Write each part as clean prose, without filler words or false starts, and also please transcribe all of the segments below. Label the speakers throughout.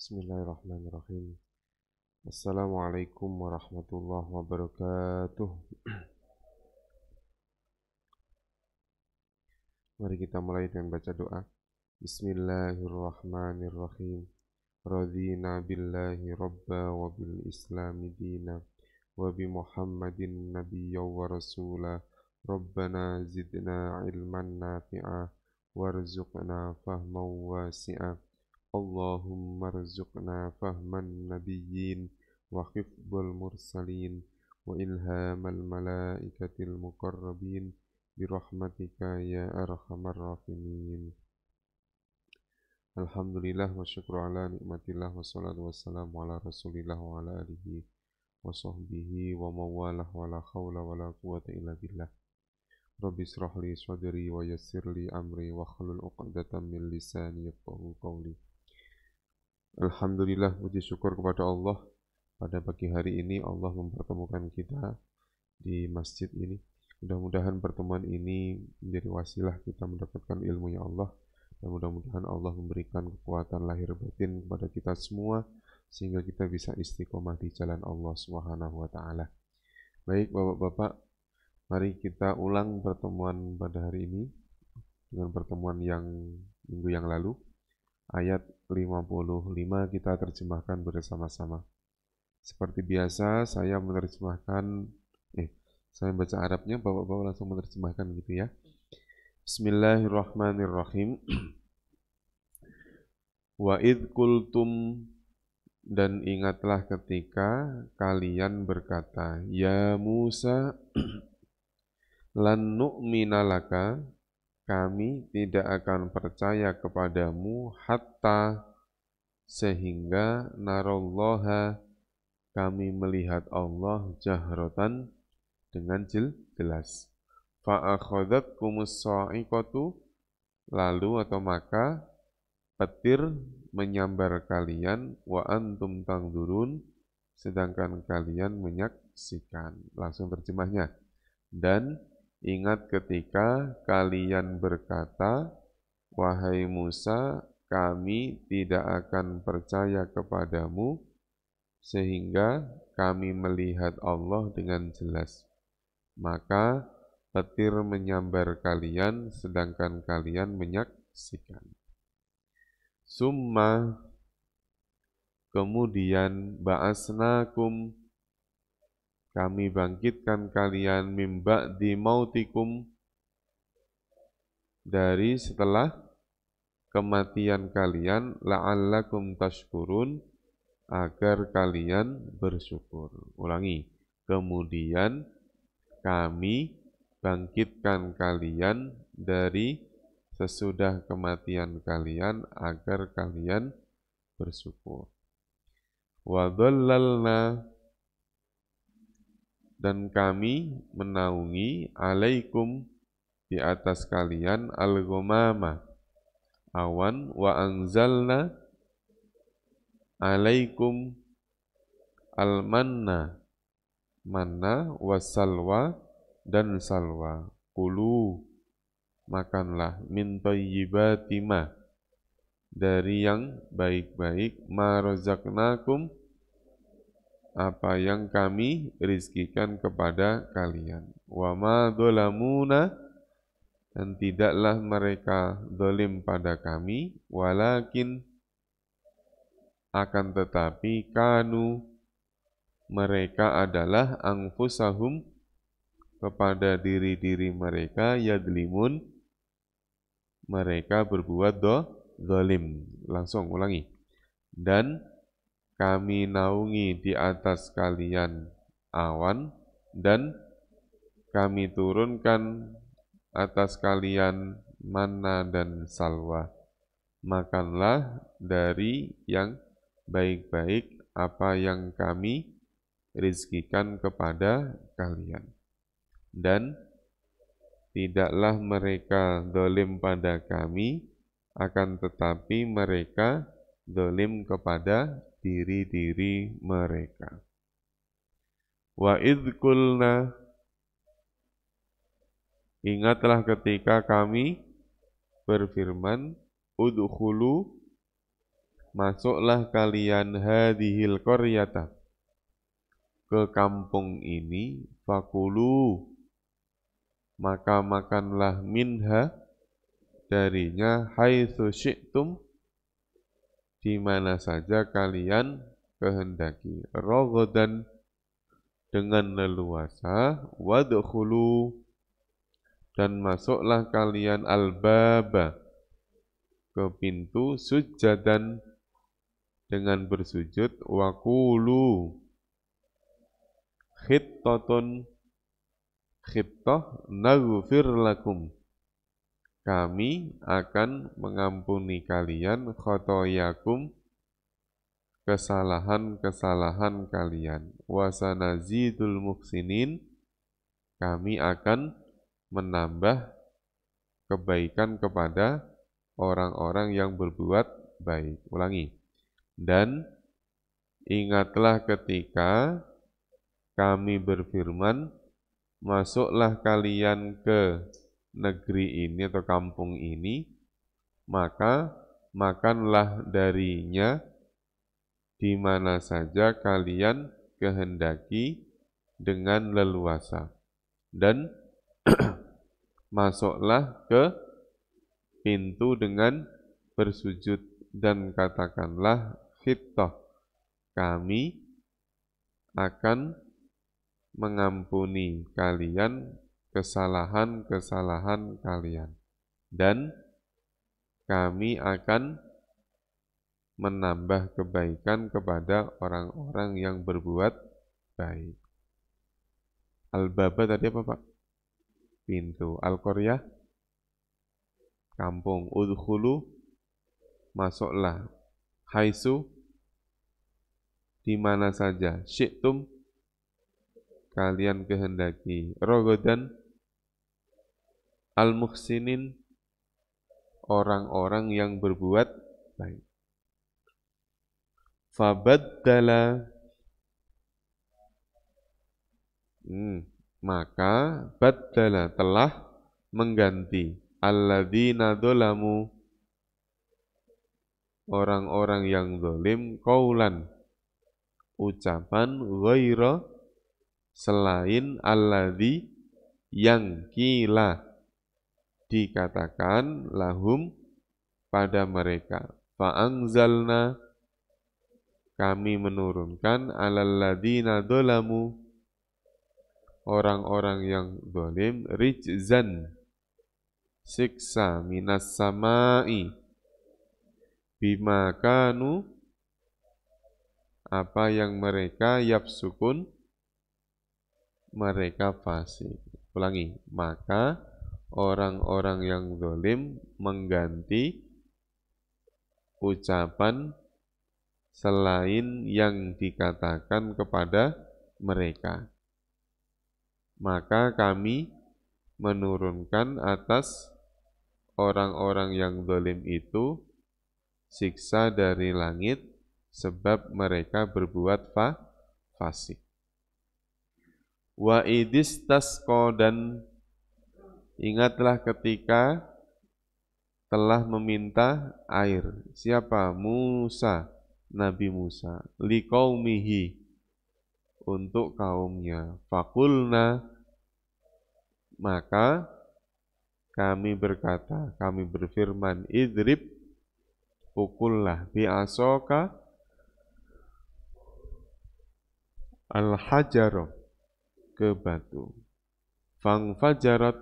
Speaker 1: Bismillahirrahmanirrahim. Assalamualaikum warahmatullahi wabarakatuh. Mari kita mulai dengan baca doa. Bismillahirrahmanirrahim. Radina billahi rabba wa bil islami dina wa bi muhammadin nabiyya wa rasula. Rabbana zidna ilman nafi'a warzuqna fahman wasi'a. Allahumma rzuqna fahman nabiyyin wa hifdzal mursalin wa ilhamal malaikatil muqarrabin birahmatika ya arhamar rahimin. Alhamdulillah wa syukru ala nikmatillah wa salatu wassalamu ala rasulillah wa ala alihi wa sahbihi wa mawalah wa la hawla wa la quwata illa billah. Rabbi israh li sadri wa yassir li amri wa hlul 'uqdatam min lisani yafqahu qawli. Alhamdulillah, puji syukur kepada Allah. Pada pagi hari ini Allah mempertemukan kita di masjid ini. Mudah-mudahan pertemuan ini menjadi wasilah kita mendapatkan ilmunya Allah. Dan mudah-mudahan Allah memberikan kekuatan lahir batin kepada kita semua sehingga kita bisa istiqomah di jalan Allah Subhanahu wa taala. Baik Bapak-bapak, mari kita ulang pertemuan pada hari ini dengan pertemuan yang minggu yang lalu. Ayat 55 kita terjemahkan bersama-sama. Seperti biasa saya menerjemahkan saya baca Arabnya, Bapak-bapak langsung menerjemahkan gitu ya. Bismillahirrahmanirrahim. Wa idh qultum, dan ingatlah ketika kalian berkata, ya Musa, lan nu'mina laka, kami tidak akan percaya kepadamu hatta, sehingga narallaha, kami melihat Allah jahratan, dengan jelas. Fa'akhadatkumus sa'iqatu, lalu atau maka petir menyambar kalian, wa antum tangdurun, sedangkan kalian menyaksikan. Langsung terjemahnya. Dan ingat ketika kalian berkata, wahai Musa, kami tidak akan percaya kepadamu sehingga kami melihat Allah dengan jelas. Maka petir menyambar kalian sedangkan kalian menyaksikan. Summa, kemudian ba'asnakum, kami bangkitkan kalian mim ba'di mautikum, dari setelah kematian kalian, la'allakum tashkurun, agar kalian bersyukur. Ulangi. Kemudian kami bangkitkan kalian dari sesudah kematian kalian agar kalian bersyukur. Wa dhallalna, dan kami menaungi alaikum, di atas kalian al-ghamama, awan, wa anzalna alaikum al-manna, manna, wassalwa, dan salwa. Kulu, makanlah, min thayyibati ma, dari yang baik-baik, ma razaqnakum, apa yang kami rizkikan kepada kalian. Wa ma dzalamuna, dan tidaklah mereka zalim pada kami, walakin, akan tetapi, kanu, mereka adalah anfusahum, kepada diri-diri mereka, yadlimun, mereka berbuat zalim. Langsung ulangi. Dan kami naungi di atas kalian awan, dan kami turunkan atas kalian manna dan salwa. Makanlah dari yang baik-baik apa yang kami rizkikan kepada kalian. Dan tidaklah mereka zalim pada kami, akan tetapi mereka zalim kepada diri-diri mereka. Wa idh qulna, ingatlah ketika kami berfirman, udkhulu, masuklah kalian hadhil qaryata, ke kampung ini, fakulu, maka makanlah minha, darinya, haitsu syi'tum, di mana saja kalian kehendaki, raghadan, dengan leluasa, wadkhulu, dan masuklah kalian al-baba, ke pintu, sujjadan, dengan bersujud, waqulu, khittatun, khittah, naghfir lakum, kami akan mengampuni kalian, khotoyakum, kesalahan-kesalahan kalian, wasanazidul muhsinin, kami akan menambah kebaikan kepada orang-orang yang berbuat baik. Ulangi. Dan ingatlah ketika kami berfirman, masuklah kalian ke negeri ini atau kampung ini, maka makanlah darinya di mana saja kalian kehendaki dengan leluasa, dan masuklah ke pintu dengan bersujud, dan katakanlah khittah, kami akan mengampuni kalian kesalahan-kesalahan kalian, dan kami akan menambah kebaikan kepada orang-orang yang berbuat baik. Al-baba tadi apa, Pak? Pintu. Al-qaryah, kampung. Udkhulu, masuklah. Haitsu, di mana saja. Syi'tum, kalian kehendaki. Raghadan, al-muhsinin, orang-orang yang berbuat baik. Fabaddala, maka baddala, telah mengganti, alladzina dzalamu, orang-orang yang zalim, qaulan, ucapan, ghaira, selain, alladzi, yang kila, dikatakan, lahum, pada mereka. Fa'angzalna, kami menurunkan, alalladzina dzalamu, orang-orang yang zalim, rijzan, siksa, minas samai, bima kanu, apa yang mereka yafsukun, mereka fasik. Ulangi, maka orang-orang yang zalim mengganti ucapan selain yang dikatakan kepada mereka. Maka kami menurunkan atas orang-orang yang zalim itu siksa dari langit sebab mereka berbuat fasik. Wa idistasqa, dan ingatlah ketika telah meminta air. Siapa? Musa, Nabi Musa. Liqaumihi, untuk kaumnya. Fakulna, maka kami berkata, kami berfirman, idrib, pukullah, bi'asoka, al-hajar, ke batu. Fangfajarat,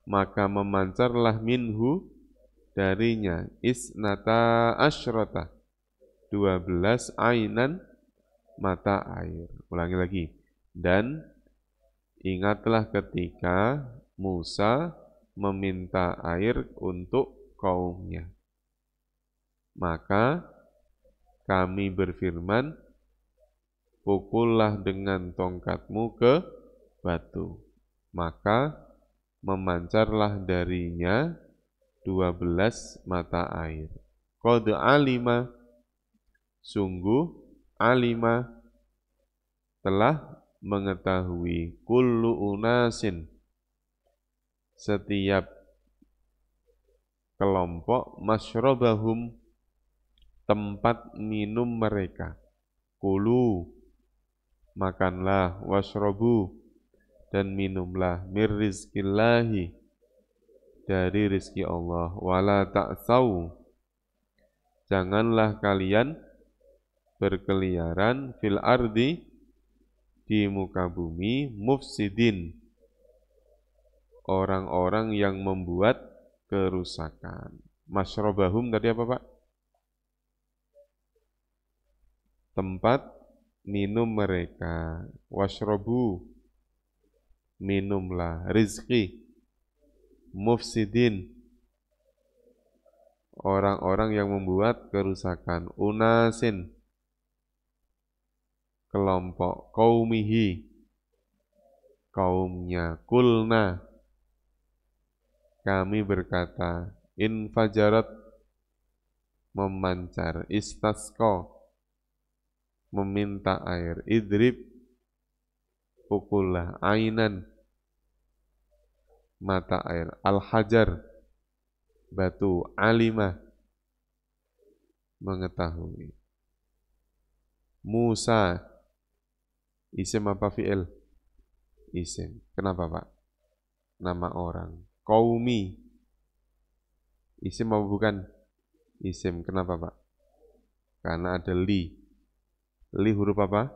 Speaker 1: maka memancarlah minhu, darinya, isnata asyrata, 12 ainan, mata air. Ulangi lagi. Dan ingatlah ketika Musa meminta air untuk kaumnya. Maka kami berfirman, pukullah dengan tongkatmu ke batu. Maka memancarlah darinya 12 mata air. Qad alima, sungguh alima, telah mengetahui, kullu unasin, setiap kelompok, masyrabahum, tempat minum mereka. Kulu, makanlah, washrobu, dan minumlah, mir rizkillahi, dari rizki Allah. Wala ta'thaw, janganlah kalian berkeliaran fil ardi, di muka bumi, mufsidin, orang-orang yang membuat kerusakan. Masyrobahum tadi apa Pak? Tempat minum mereka. Washrobu, minumlah. Rizki, mufsidin, orang-orang yang membuat kerusakan. Unasin, kelompok. Qaumihi, kaumnya. Kulna, kami berkata. Infajarat, memancar. Istasqa, meminta air. Idrib, pukullah. Ainan, mata air. Al-hajar, batu. Alimah, mengetahui. Musa, isim apa fi'il? Isim. Kenapa Pak? Nama orang. Qaumi, isim apa bukan? Isim. Kenapa Pak? Karena ada li. Li huruf apa?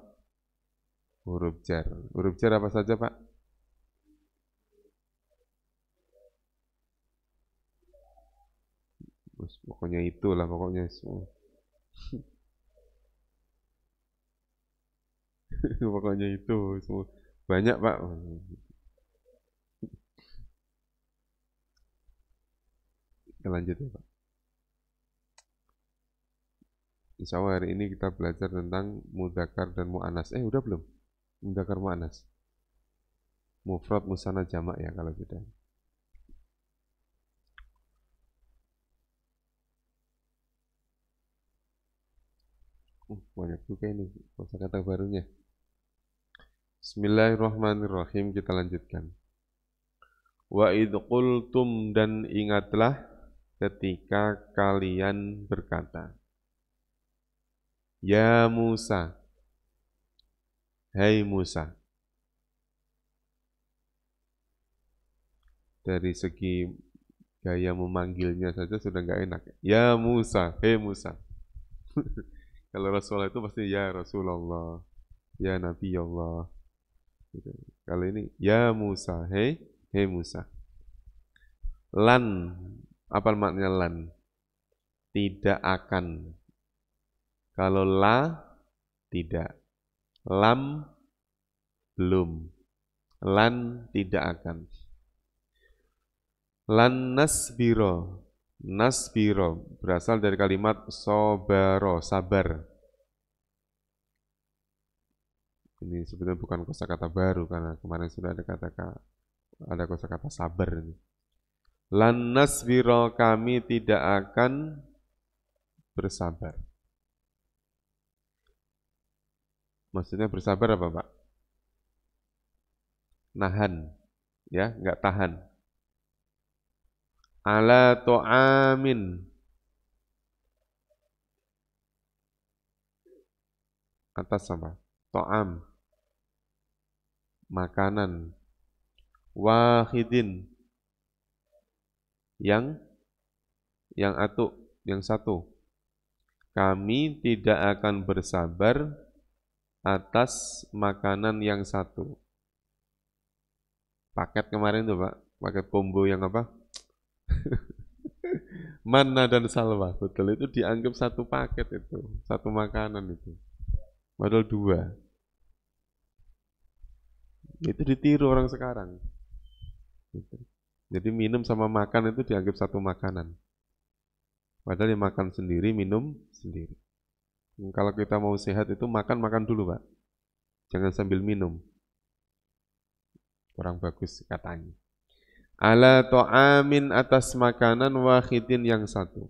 Speaker 1: Huruf jar. Huruf jar apa saja Pak? Pokoknya itulah pokoknya semua. Pokoknya itu semua. Banyak Pak. Kita lanjut ya Pak. Insya Allah hari ini kita belajar tentang mudzakkar dan mu'annas. Udah belum? Mudzakkar mu'annas. Mufrad, musanna, jamak ya kalau sudah. Banyak juga ini kosakata barunya. Bismillahirrahmanirrahim, kita lanjutkan. Wa idh qultum, dan ingatlah ketika kalian berkata. Ya Musa, hai Musa. Dari segi gaya memanggilnya saja sudah nggak enak. Ya Musa, hai Musa. Kalau Rasulullah itu pasti ya Rasulullah, ya Nabi Allah. Gitu. Kalau ini ya Musa, hai Musa. Lan, apa maknanya lan? Tidak akan. Kalau la, tidak. Lam, belum. Lan, tidak akan. Lan nasbiro. Nasbiro berasal dari kalimat sobaro, sabar. Ini sebenarnya bukan kosakata baru karena kemarin sudah ada kosakata sabar ini. Lan nasbiro, kami tidak akan bersabar. Maksudnya bersabar apa Pak? Nahan, ya, nggak tahan. Ala to'amin, atas apa? To'am, makanan. Wahidin, yang satu. Kami tidak akan bersabar atas makanan yang satu. Paket kemarin tuh Pak, paket combo yang apa? Manna dan salwa, betul, itu dianggap satu paket itu, satu makanan itu. Padahal dua. Itu ditiru orang sekarang. Gitu. Jadi minum sama makan itu dianggap satu makanan. Padahal yang makan sendiri, minum sendiri. Kalau kita mau sehat itu makan dulu Pak. Jangan sambil minum. Kurang bagus katanya. Ala to'amin, atas makanan, wahidin, yang satu.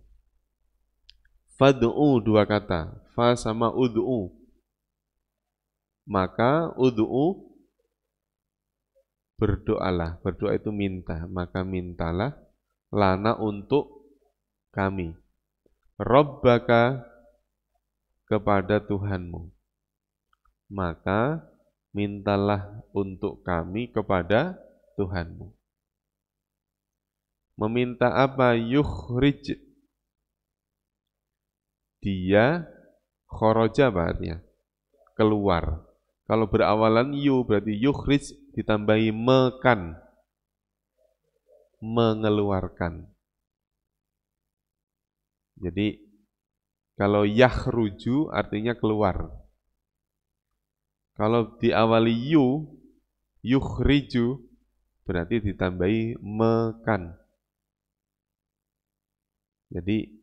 Speaker 1: Fad'u, dua kata. Fa sama ud'u. Maka ud'u, berdoalah. Berdoa itu minta. Maka mintalah lana, untuk kami. Rabbaka, kepada Tuhanmu, maka mintalah untuk kami kepada Tuhanmu. Meminta apa? Yukhrij. Dia khoroja apa artinya? Keluar. Kalau berawalan yu berarti yukhrij ditambahi mekan. Mengeluarkan. Jadi kalau yakhruju artinya keluar. Kalau diawali yu, yukhriju berarti ditambahi mekan. Jadi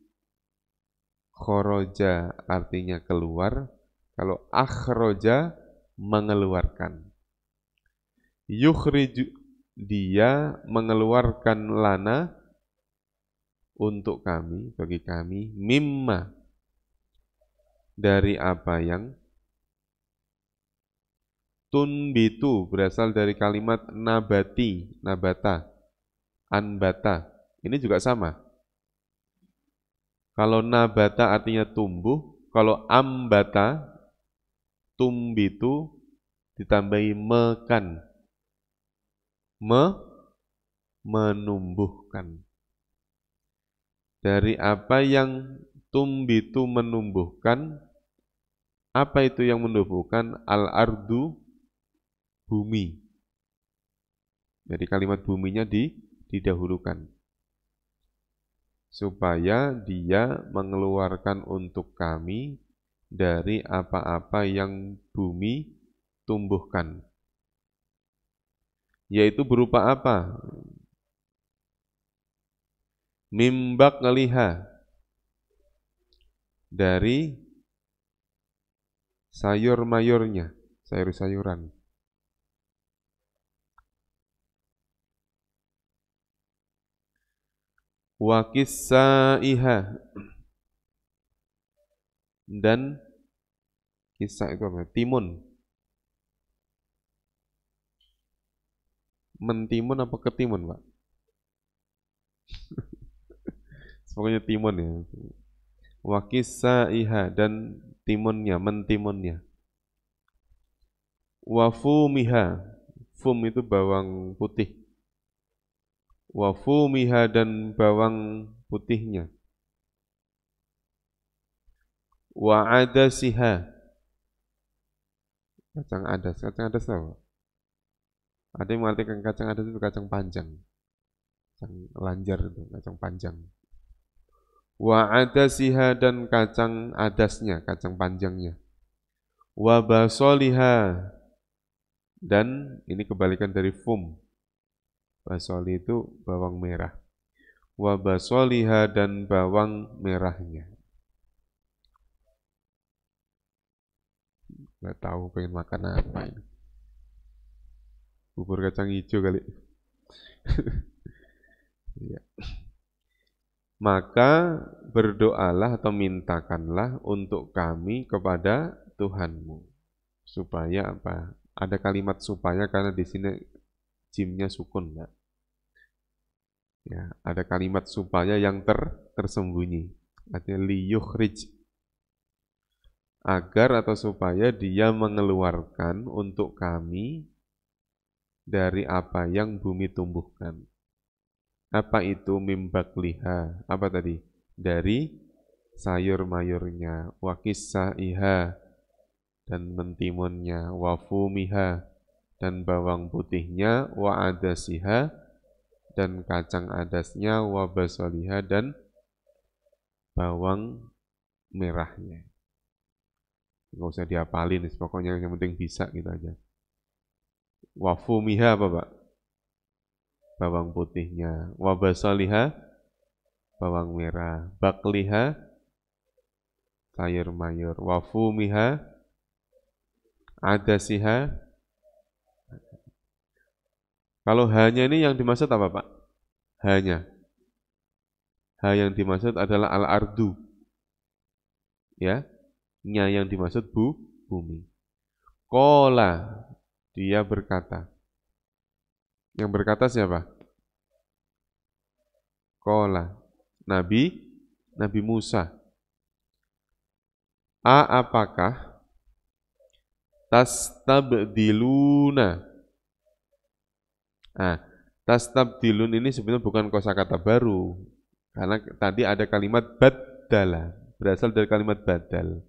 Speaker 1: khoroja artinya keluar, kalau akhroja mengeluarkan. Yukhriju dia mengeluarkan lana untuk kami, bagi kami, mimma dari apa yang tunbitu berasal dari kalimat nabati, nabata, anbata. Ini juga sama. Kalau nabata artinya tumbuh, kalau ambata, tumbitu ditambahi mekan, menumbuhkan. Dari apa yang tumbitu menumbuhkan, apa itu yang menumbuhkan? Al-ardu, bumi. Jadi kalimat buminya didahulukan. Supaya dia mengeluarkan untuk kami dari apa-apa yang bumi tumbuhkan. Yaitu berupa apa? Mimbak ngeliha. Dari sayur-mayurnya, sayur-sayuran. Wa kisaiha, dan kisah itu apa? Timun. Mentimun apa ketimun, Pak? Pokoknya timun ya. Wa kisaiha, dan timunnya, mentimunnya. Wa fumiha, fum itu bawang putih. Wa fumiha, dan bawang putihnya. Wa adasiha, kacang adas apa? Ada yang mengartikan kacang adas itu kacang panjang, kacang lanjar itu, kacang panjang. Wa adasiha, dan kacang adasnya, kacang panjangnya. Wa basoliha, dan ini kebalikan dari fum. Basoli itu bawang merah. Wa basoliha, dan bawang merahnya. Nggak tahu pengen makan apa ini. Bubur kacang hijau kali. Ya. Maka berdoalah atau mintakanlah untuk kami kepada Tuhanmu. Supaya apa? Ada kalimat supaya karena di sini jimnya sukun, ya. Ya, ada kalimat supaya yang tersembunyi. Artinya liyukhrij, agar atau supaya dia mengeluarkan untuk kami dari apa yang bumi tumbuhkan. Apa itu mimbakliha? Apa tadi? Dari sayur-mayurnya, wakisaiha, dan mentimunnya, wafumiha, dan bawang putihnya, wa adasiha, dan kacang adasnya, wa basoliha, dan bawang merahnya. Nggak usah dihafalin, pokoknya yang penting bisa gitu aja. Wafumiha apa, Pak? Bawang putihnya. Wa basoliha, bawang merah. Bakliha, sayur mayur. Wafumiha, adasiha. Kalau hanya ini yang dimaksud apa, Pak? Hanya. Ha yang dimaksud adalah al-ardu. Ya. Nya yang dimaksud bumi. Qala, dia berkata. Yang berkata siapa? Qala, Nabi Musa. apakah tastabdiluna. Nah, tastabdilun ini sebenarnya bukan kosakata baru. Karena tadi ada kalimat badala, berasal dari kalimat badal.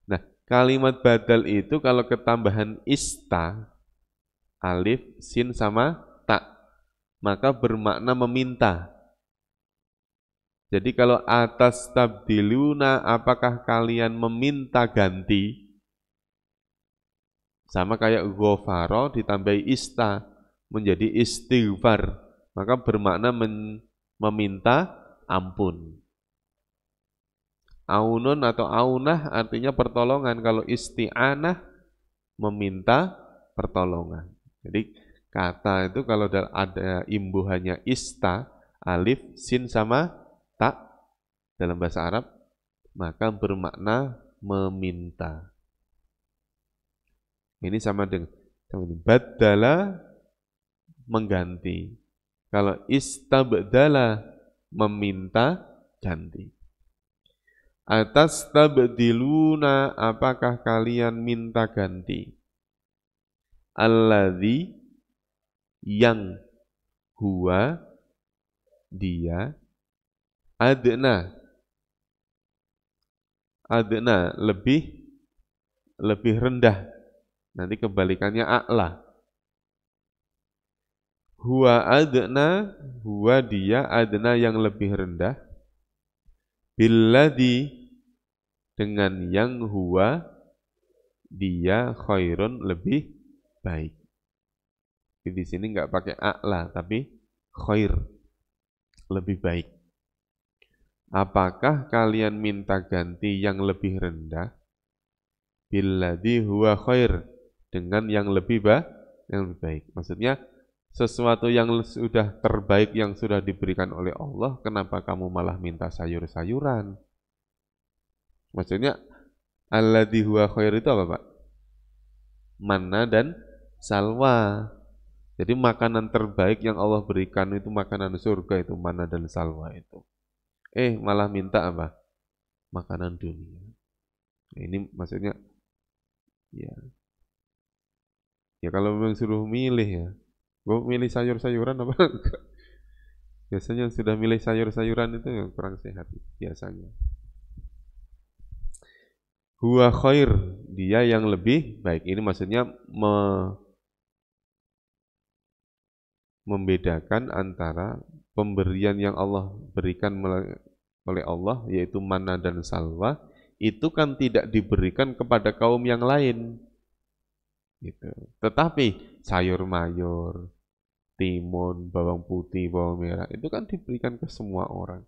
Speaker 1: Nah, kalimat badal itu kalau ketambahan ista, alif, sin sama tak, maka bermakna meminta. Jadi kalau atas tabdiluna, apakah kalian meminta ganti? Sama kayak ghafaro ditambahi ista menjadi istighfar, maka bermakna meminta ampun. Aunun atau aunah artinya pertolongan. Kalau isti'anah meminta pertolongan. Jadi kata itu kalau ada imbuhannya ista, alif, sin sama tak dalam bahasa Arab, maka bermakna meminta. Ini sama dengan badala mengganti. Kalau istabdala meminta ganti. Atas tabdiluna, apakah kalian minta ganti? Alladzi yang huwa dia adna lebih rendah. Nanti kebalikannya a'la. Huwa dia adna yang lebih rendah. Billadzi dengan yang huwa dia khairun lebih baik. Di sini nggak pakai a'la tapi khair, lebih baik. Apakah kalian minta ganti yang lebih rendah? Billadzi huwa khair, dengan yang lebih baik. Maksudnya sesuatu yang sudah terbaik yang sudah diberikan oleh Allah, kenapa kamu malah minta sayur-sayuran? Maksudnya alladzi huwa khair itu apa, Pak? Manna dan salwa. Jadi makanan terbaik yang Allah berikan itu makanan surga, itu manna dan salwa itu. Malah minta apa? Makanan dunia. Ini maksudnya ya. Ya kalau memang suruh milih ya. Gue milih sayur-sayuran apa enggak? Biasanya yang sudah milih sayur-sayuran itu yang kurang sehat biasanya. Huwa khair, dia yang lebih baik. Ini maksudnya membedakan antara pemberian yang Allah berikan oleh Allah, yaitu manna dan salwa, itu kan tidak diberikan kepada kaum yang lain. Gitu. Tetapi sayur mayur, timun, bawang putih, bawang merah, itu kan diberikan ke semua orang.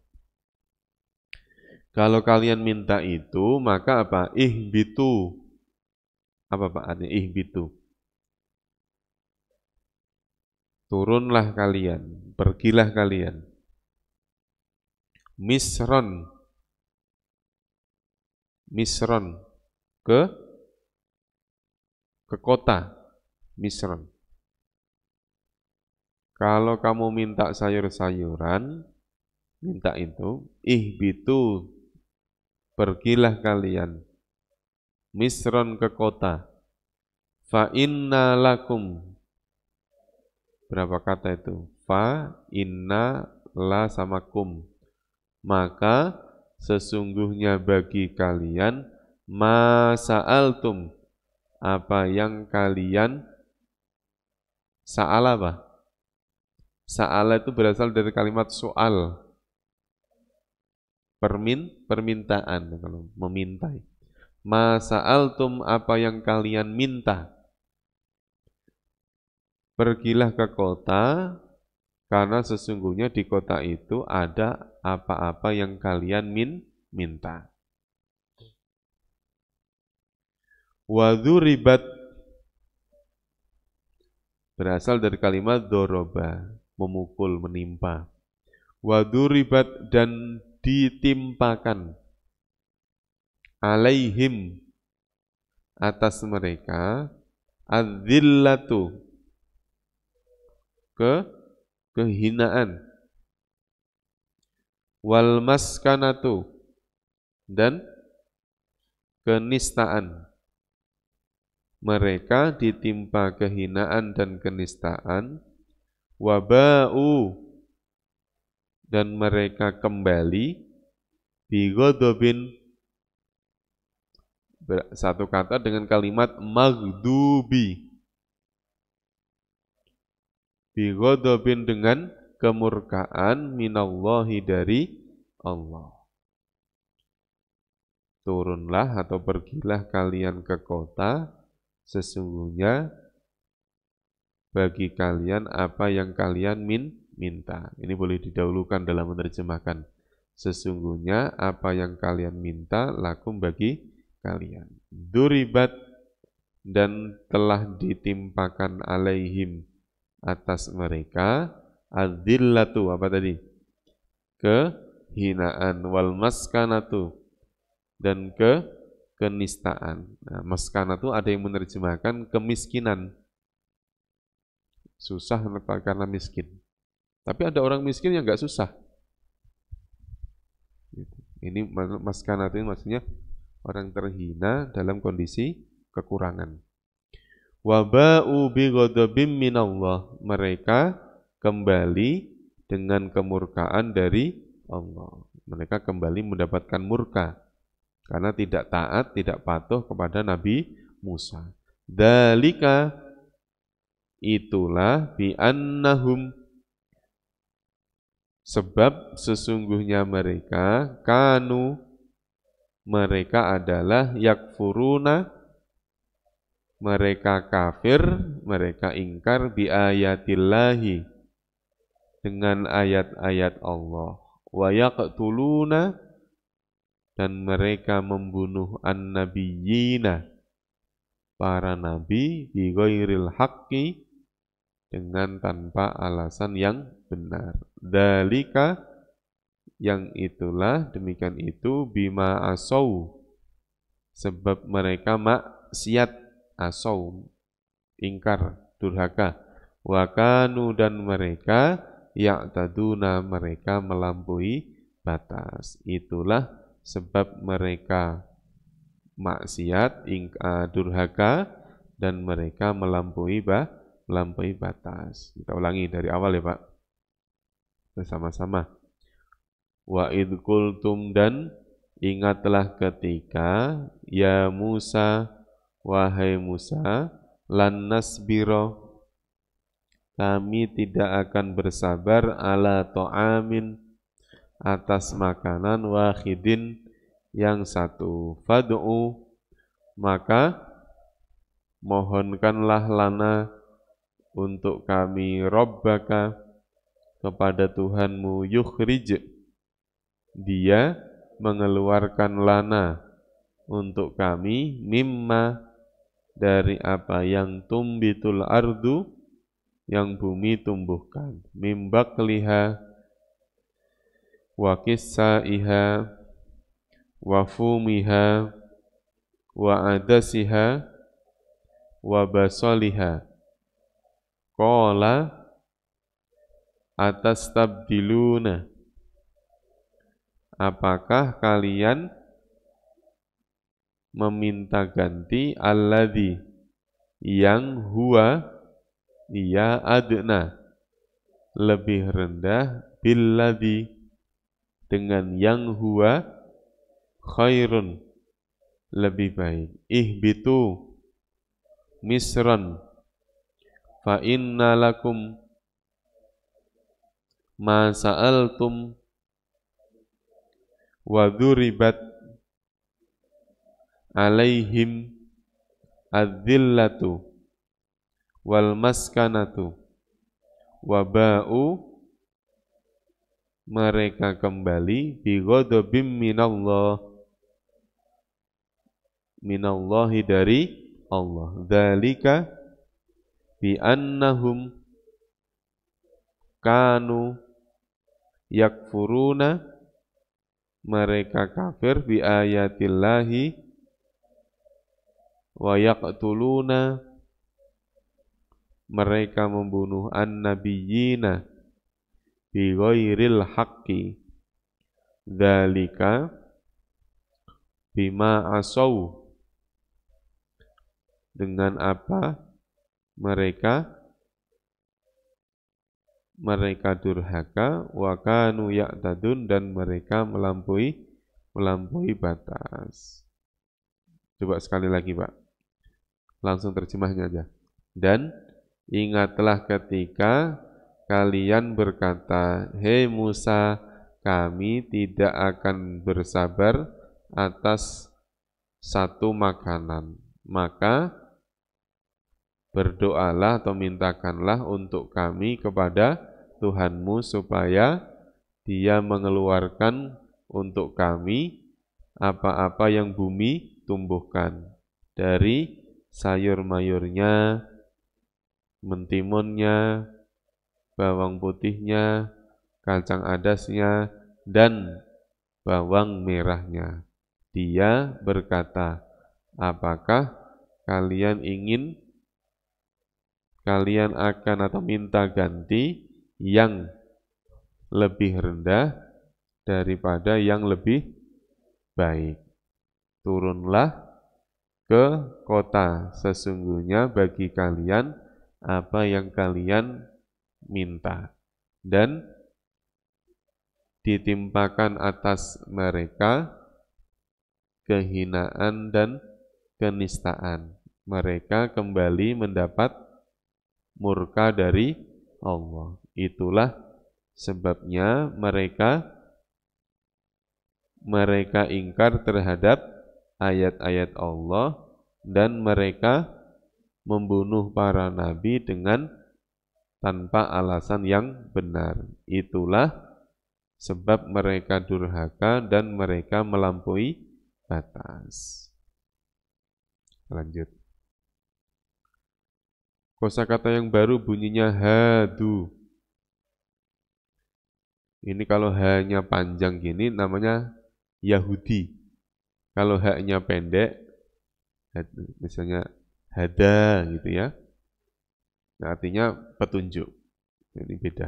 Speaker 1: Kalau kalian minta itu, maka apa? Ihbitu. Apa Pak artinya ihbitu? Turunlah kalian, pergilah kalian. Misron ke kota Misron. Kalau kamu minta sayur-sayuran, minta itu, ihbitu, pergilah kalian, Misron ke kota. Fa inna lakum. Berapa kata itu? Fa inna la sama kum. Maka sesungguhnya bagi kalian ma sa'altum, apa yang kalian sa'ala apa? Sa'ala itu berasal dari kalimat soal, permintaan, kalau meminta. Ma sa'altum, apa yang kalian minta. Pergilah ke kota, karena sesungguhnya di kota itu ada apa-apa yang kalian minta. Wadhuribat berasal dari kalimat doroba, memukul, menimpa. Wadhuribat dan ditimpakan, alaihim atas mereka, adzillatu kehinaan, wal maskanatu dan kenistaan. Mereka ditimpa kehinaan dan kenistaan. Waba'u, dan mereka kembali bighadabin, satu kata dengan kalimat maghdubi, bighadabin dengan kemurkaan minallahi dari Allah. Turunlah atau pergilah kalian ke kota, sesungguhnya bagi kalian apa yang kalian minta. Ini boleh didahulukan dalam menerjemahkan. Sesungguhnya apa yang kalian minta lakum bagi kalian. Duribat, dan telah ditimpakan alaihim, atas mereka, adzillatu, apa tadi? Kehinaan, wal maskanatu, dan kenistaan. Nah, maskanatu ada yang menerjemahkan kemiskinan. Susah karena miskin. Tapi ada orang miskin yang nggak susah. Ini maskanatu ini maksudnya orang terhina dalam kondisi kekurangan. Waba'u bighadabim minallah, mereka kembali dengan kemurkaan dari Allah. Mereka kembali mendapatkan murka karena tidak taat, tidak patuh kepada Nabi Musa. Dalika, itulah bi'annahum, sebab sesungguhnya mereka kanu, mereka adalah yakfuruna, mereka kafir, mereka ingkar biayatillahi, dengan ayat-ayat Allah, wa yaqtuluna, dan mereka membunuh an-nabiyyina, para nabi, bi ghairil haqqi, dengan tanpa alasan yang benar. Dalika, yang itulah, demikian itu, bima asau, sebab mereka maksiat, asau, ingkar, durhaka. Wa kanu, dan mereka ya'taduna, mereka melampaui batas. Itulah sebab mereka maksiat, durhaka, dan mereka melampaui batas. Kita ulangi dari awal ya Pak, bersama-sama. Wa idh qultum, dan ingatlah ketika, ya Musa, wahai Musa, lan nasbiro, kami tidak akan bersabar, ala ta'amin, atas makanan, wahidin, yang satu, fad'u, maka mohonkanlah lana, untuk kami, Rabbaka, kepada Tuhanmu, yukhrij, dia mengeluarkan lana, untuk kami, mimma, dari apa yang tumbitul ardu, yang bumi tumbuhkan, mimbakliha, wa kissaiha, wa fumiha, wa adasiha, wa basaliha. Qala atastabdiluna, apakah kalian meminta ganti, alladzi, yang huwa, ia adna, lebih rendah, billadzi, dengan yang huwa, khairun, lebih baik. Ihbitu misran, fa inna lakum ma sa'altum, wa dhuribat alaihim adzillatu wal maskanatu, wa ba'u, mereka kembali, bi ghadabim minallahi, dari Allah. Dzalika, bi annahum kanu yakfuruna, mereka kafir, bi ayatillahi, wa yaqtuluna, mereka membunuh an-nabiyyina, bi ghairil haqqi. Dzalika, bima asau, dengan apa mereka durhaka, wa kanu ya'tadun, dan mereka melampaui batas. Coba sekali lagi, Pak. Langsung terjemahnya aja. Dan ingatlah ketika kalian berkata, "Hei Musa, kami tidak akan bersabar atas satu makanan. Maka berdoalah atau mintakanlah untuk kami kepada Tuhanmu supaya Dia mengeluarkan untuk kami apa-apa yang bumi tumbuhkan, dari sayur-mayurnya, mentimunnya, bawang putihnya, kacang adasnya, dan bawang merahnya." Dia berkata, "Apakah kalian akan atau minta ganti yang lebih rendah daripada yang lebih baik? Turunlah ke kota, sesungguhnya bagi kalian apa yang kalian minta, dan ditimpakan atas mereka kehinaan dan kenistaan. Mereka kembali mendapat murka dari Allah. Itulah sebabnya mereka ingkar terhadap ayat-ayat Allah, dan mereka membunuh para nabi dengan tanpa alasan yang benar. Itulah sebab mereka durhaka dan mereka melampaui batas. Lanjut. Kosakata yang baru bunyinya hadu. Ini kalau h-nya panjang gini namanya Yahudi. Kalau h-nya pendek, misalnya hada gitu ya, nah, artinya petunjuk. Ini beda.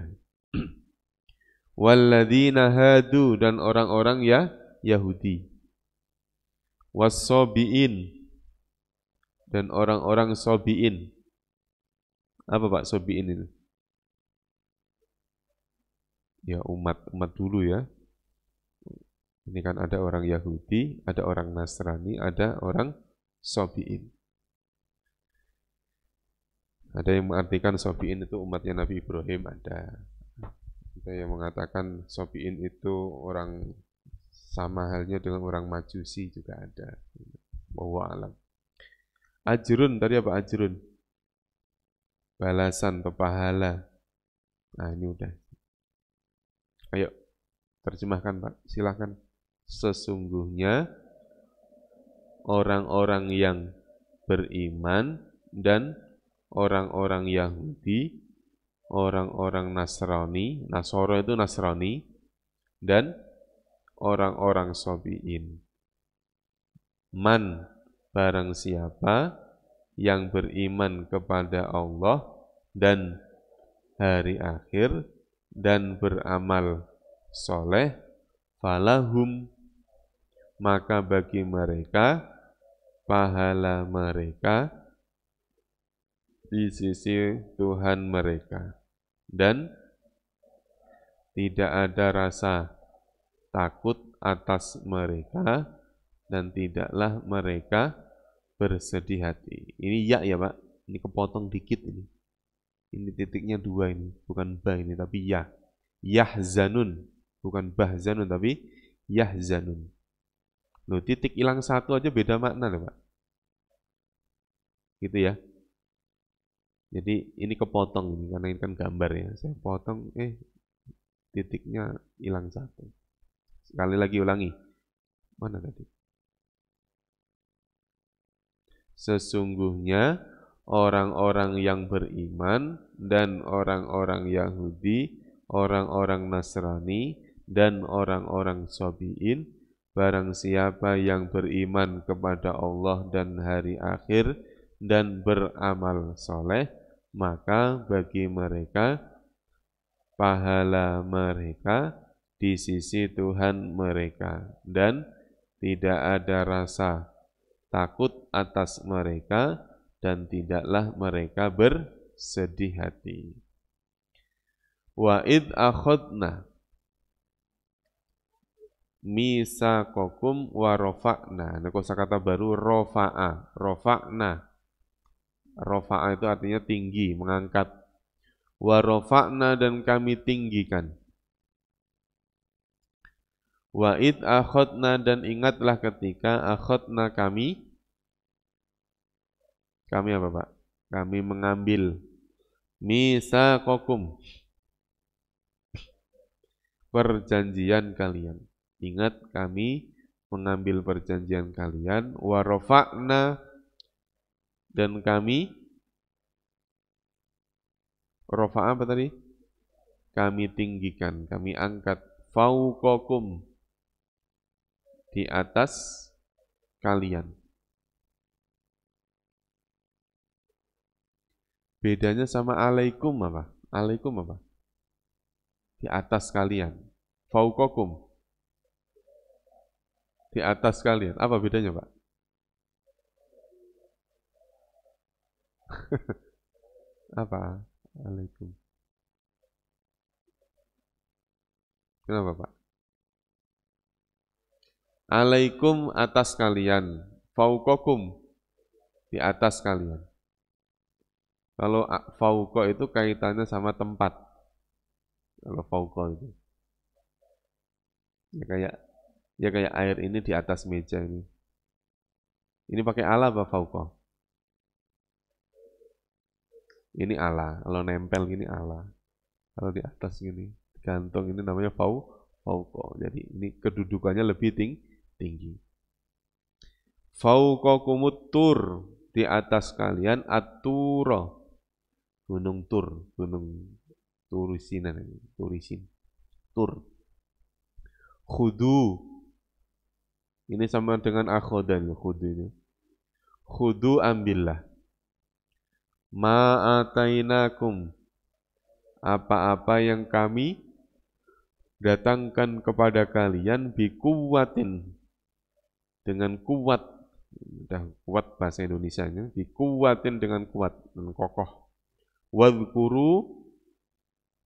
Speaker 1: Walladzina hadu, dan orang-orang ya Yahudi. Wassobi'in, dan orang-orang sobi'in. Apa Pak sobi'in itu? Ya umat dulu ya. Ini kan ada orang Yahudi, ada orang Nasrani, ada orang sobi'in. Ada yang mengartikan sobi'in itu umatnya Nabi Ibrahim, ada yang mengatakan sobi'in itu orang sama halnya dengan orang Majusi juga ada. Wallahu a'lam. Ajrun, tadi apa ajrun? Balasan atau pahala. Nah ini udah. Ayo terjemahkan Pak, silahkan. Sesungguhnya orang-orang yang beriman dan orang-orang Yahudi, orang-orang Nasrani, Nasoro itu Nasrani, dan orang-orang Sobi'in. Man, barang siapa yang beriman kepada Allah dan hari akhir dan beramal soleh, falahum, maka bagi mereka pahala mereka di sisi Tuhan mereka, dan tidak ada rasa takut atas mereka, dan tidaklah mereka bersedih hati. Ini ya Pak, ini kepotong dikit ini. Ini titiknya 2 ini, bukan ba ini tapi ya. Yahzanun, bukan bahzanun tapi yahzanun. Loh, titik hilang 1 aja beda makna loh Pak. Gitu ya. Jadi ini kepotong ini, karena ini kan gambar ya. Saya potong, titiknya hilang 1. Sekali lagi ulangi. Mana tadi? Sesungguhnya orang-orang yang beriman dan orang-orang Yahudi, orang-orang Nasrani, dan orang-orang Sobi'in, barang siapa yang beriman kepada Allah dan hari akhir dan beramal soleh, maka bagi mereka pahala mereka di sisi Tuhan mereka, dan tidak ada rasa takut atas mereka, dan tidaklah mereka bersedih hati. Wa id akhadna misaqakum wa rafa'na. Nah, kosakata baru rofa'a, rofa'na. Rofa'a itu artinya tinggi, mengangkat. Wa rafa'na dan kami tinggikan. Wa id akhadna dan ingatlah ketika akhadna kami apa Pak? Kami mengambil misaqakum perjanjian kalian. Ingat kami mengambil perjanjian kalian, wa rafa'na dan kami rafa'a apa tadi? Kami tinggikan, kami angkat fauqakum di atas kalian. Bedanya sama alaikum apa? Alaikum apa? Di atas kalian. Fauqakum di atas kalian. Apa bedanya, Pak? Apa? Alaikum. Kenapa, Pak? Alaikum atas kalian. Fauqakum di atas kalian. Kalau fauqa itu kaitannya sama tempat. Kalau fauqa itu. Ya kayak air ini di atas meja ini. Ini pakai ala apa fauqa? Ini ala. Kalau nempel gini ala. Kalau di atas gini, gantung ini namanya fauqa. Jadi ini kedudukannya lebih tinggi. Fauqakumut tur, di atas kalian at-tura. Gunung Tur, gunung Turisinan, Turisin. Tur. Khudu. Ini sama dengan akhodan, khudu ini. Khudu ambillah. Ma'atainakum. Apa-apa yang kami datangkan kepada kalian bikuwatin. Dengan kuat. Udah kuat bahasa Indonesianya. Bikuwatin dengan kuat dan kokoh. Wadhkuru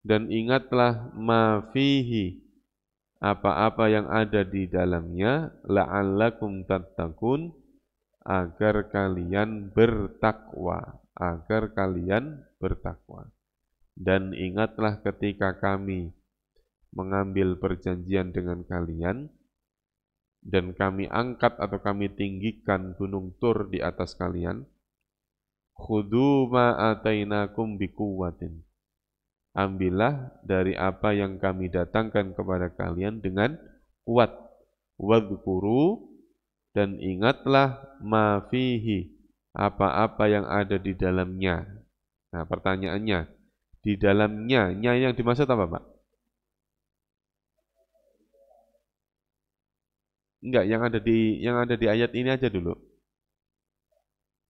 Speaker 1: dan ingatlah ma fihi apa-apa yang ada di dalamnya la'allakum tattaqun agar kalian bertakwa dan ingatlah ketika kami mengambil perjanjian dengan kalian dan kami angkat atau kami tinggikan gunung Tur di atas kalian. Khudu ma'atainakum bikuwatin. Ambillah dari apa yang kami datangkan kepada kalian dengan kuat. Wadhkuru dan ingatlah ma fihi apa-apa yang ada di dalamnya. Nah, pertanyaannya, di dalamnya, yang dimaksud apa, Pak? Enggak, yang ada di ayat ini aja dulu.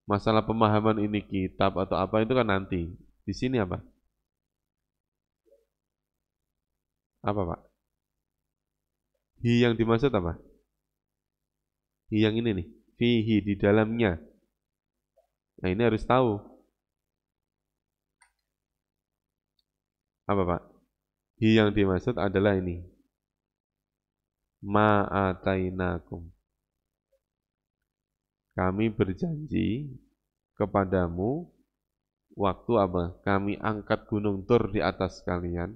Speaker 1: Masalah pemahaman ini kitab atau apa itu kan nanti. Di sini apa? Apa, Pak? Hi yang dimaksud apa? Hi yang ini nih. Fihi di dalamnya. Nah, ini harus tahu. Apa, Pak? Hi yang dimaksud adalah ini. Ma'atainakum. Kami berjanji kepadamu waktu apa? Kami angkat gunung Tur di atas kalian.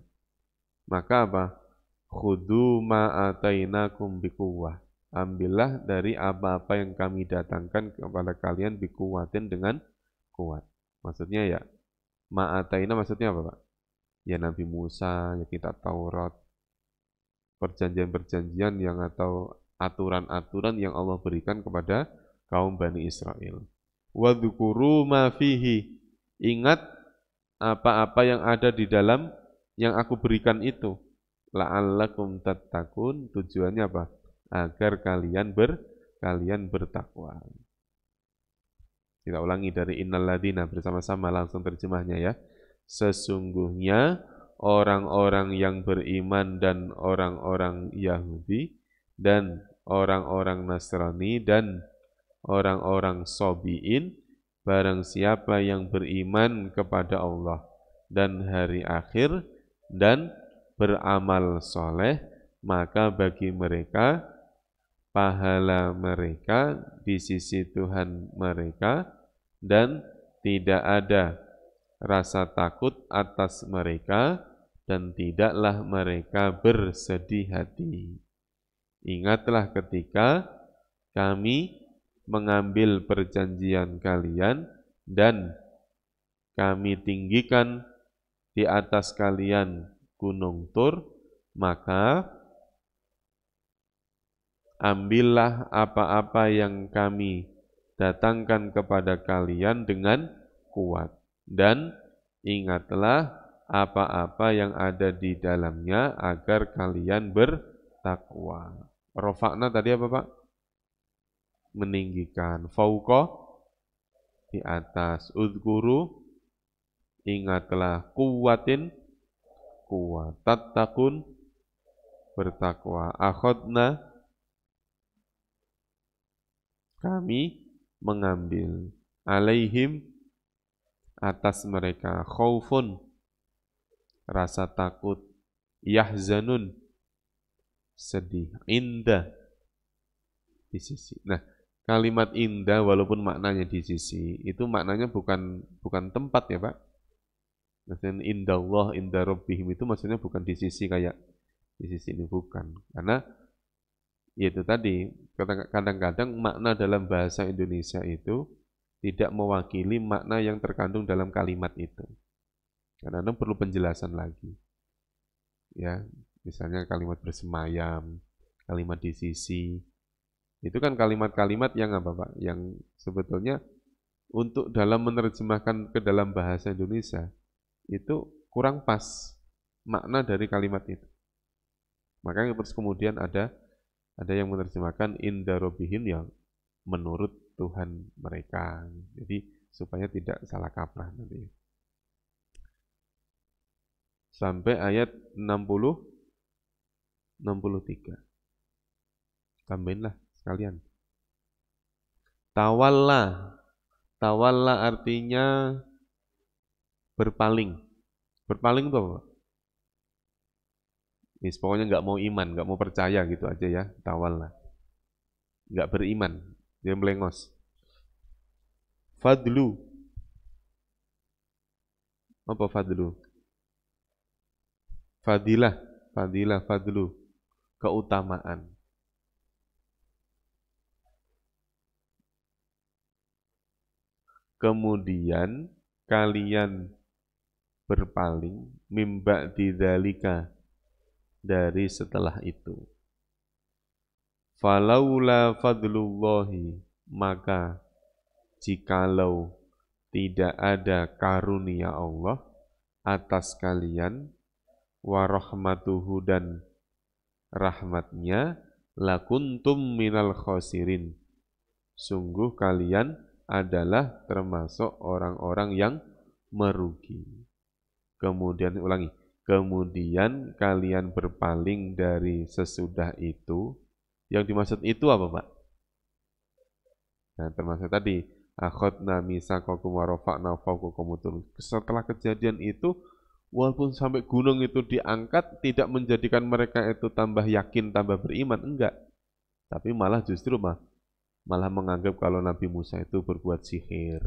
Speaker 1: Maka apa? Khudu ma'atainakum bikuwah. Ambillah dari apa-apa yang kami datangkan kepada kalian bikuwatin dengan kuat. Maksudnya ya, ma'ataina maksudnya apa, Pak? Ya Nabi Musa, ya kitab Taurat, perjanjian-perjanjian yang atau aturan-aturan yang Allah berikan kepada kaum Bani Israel. Wadhkuru ma fihi. Ingat apa-apa yang ada di dalam yang aku berikan itu. La'allakum tattaqun. Tujuannya apa? Agar kalian bertakwa. Kita ulangi dari innal ladzina bersama-sama langsung terjemahnya ya. Sesungguhnya orang-orang yang beriman dan orang-orang Yahudi dan orang-orang Nasrani dan orang-orang Sobiin barang siapa yang beriman kepada Allah dan hari akhir dan beramal soleh, maka bagi mereka pahala mereka di sisi Tuhan mereka dan tidak ada rasa takut atas mereka dan tidaklah mereka bersedih hati. Ingatlah ketika kami mengambil perjanjian kalian dan kami tinggikan di atas kalian gunung Tur, maka ambillah apa-apa yang kami datangkan kepada kalian dengan kuat. Dan ingatlah apa-apa yang ada di dalamnya agar kalian bertakwa. Rofakna tadi apa Pak? Meninggikan. Fauqa di atas. Udhkuru ingatlah. Kuwatin kuat. Tattaqun bertakwa. Akhadna kami mengambil. Alaihim atas mereka. Khaufun rasa takut. Yahzanun sedih. Indah di sisi. Nah, kalimat indah walaupun maknanya di sisi, itu maknanya bukan tempat ya Pak. Maksudnya indah Allah, indah Rabbihim itu maksudnya bukan di sisi kayak di sisi ini, bukan. Karena itu tadi, kadang-kadang makna dalam bahasa Indonesia itu tidak mewakili makna yang terkandung dalam kalimat itu. Karena perlu penjelasan lagi. Ya, misalnya kalimat bersemayam, kalimat di sisi. Itu kan kalimat-kalimat yang apa, Pak? Yang sebetulnya untuk dalam menerjemahkan ke dalam bahasa Indonesia itu kurang pas makna dari kalimat itu. Makanya terus kemudian ada yang menerjemahkan inda rabbihim yang menurut Tuhan mereka. Jadi supaya tidak salah kaprah nanti. Sampai ayat 60 63. Tambahinlah sekalian. Tawalla. Tawalla artinya berpaling. Berpaling itu apa? Pokoknya nggak mau iman, nggak mau percaya gitu aja ya. Tawalla. Nggak beriman. Dia melengos. Fadlu. Apa fadlu? Fadilah. Fadilah, fadlu. Keutamaan. Kemudian kalian berpaling mimba didzalika dari setelah itu. Falaula fadlullahi, maka jikalau tidak ada karunia Allah atas kalian, warahmatuhu dan rahmatnya, lakuntum minal khosirin, sungguh kalian adalah termasuk orang-orang yang merugi. Kemudian ulangi, kemudian kalian berpaling dari sesudah itu. Yang dimaksud itu apa Pak? Nah termasuk tadi, akhadna misaqakum wa rafa'na fawqakum tur. Setelah kejadian itu, walaupun sampai gunung itu diangkat, tidak menjadikan mereka itu tambah yakin, tambah beriman, enggak. Tapi malah justru malah menganggap kalau Nabi Musa itu berbuat sihir,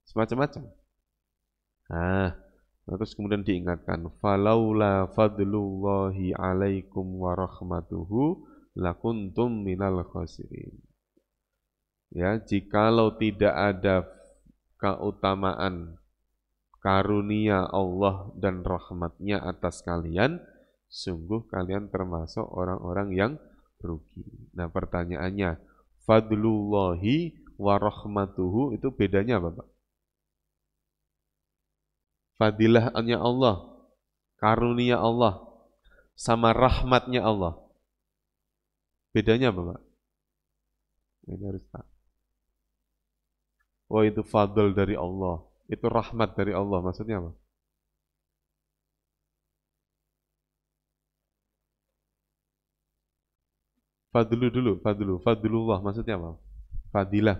Speaker 1: semacam-macam. Nah, terus kemudian diingatkan, falaula fadlullahi alaikum wa rahmatuhu lakuntum minal khasirin. Ya, jikalau tidak ada keutamaan karunia Allah dan rahmatnya atas kalian, sungguh kalian termasuk orang-orang yang rugi. Nah, pertanyaannya, fadlullahi wa rahmatuhu itu bedanya apa, Pak? Fadilahnya Allah, karunia Allah, sama rahmatnya Allah. Bedanya apa, Pak? Ini harus tahu. Oh, itu fadl dari Allah, itu rahmat dari Allah, maksudnya apa? Fadlullah maksudnya apa? Fadilah.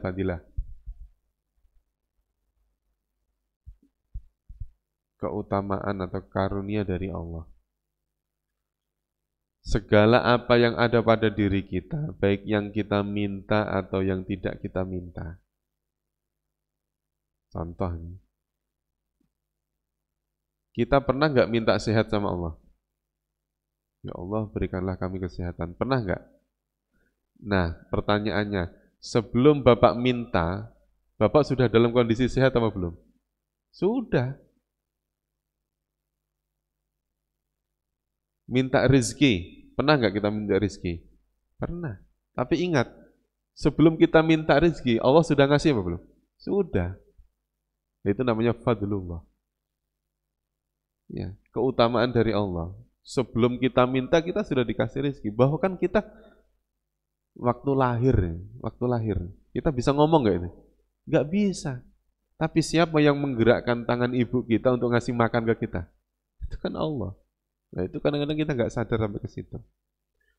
Speaker 1: keutamaan atau karunia dari Allah. Segala apa yang ada pada diri kita, baik yang kita minta atau yang tidak kita minta. Contoh, kita pernah nggak minta sehat sama Allah? Ya Allah, berikanlah kami kesehatan. Pernah nggak? Nah, pertanyaannya, sebelum Bapak minta, Bapak sudah dalam kondisi sehat apa belum? Sudah. Minta rezeki, pernah nggak kita minta rezeki? Pernah. Tapi ingat, sebelum kita minta rezeki, Allah sudah ngasih apa belum? Sudah. Itu namanya fadlullah. Ya, keutamaan dari Allah. Sebelum kita minta, kita sudah dikasih rezeki. Bahkan kita waktu lahir, kita bisa ngomong nggak ini? Nggak bisa. Tapi siapa yang menggerakkan tangan ibu kita untuk ngasih makan ke kita? Itu kan Allah. Nah itu kadang-kadang kita nggak sadar sampai ke situ.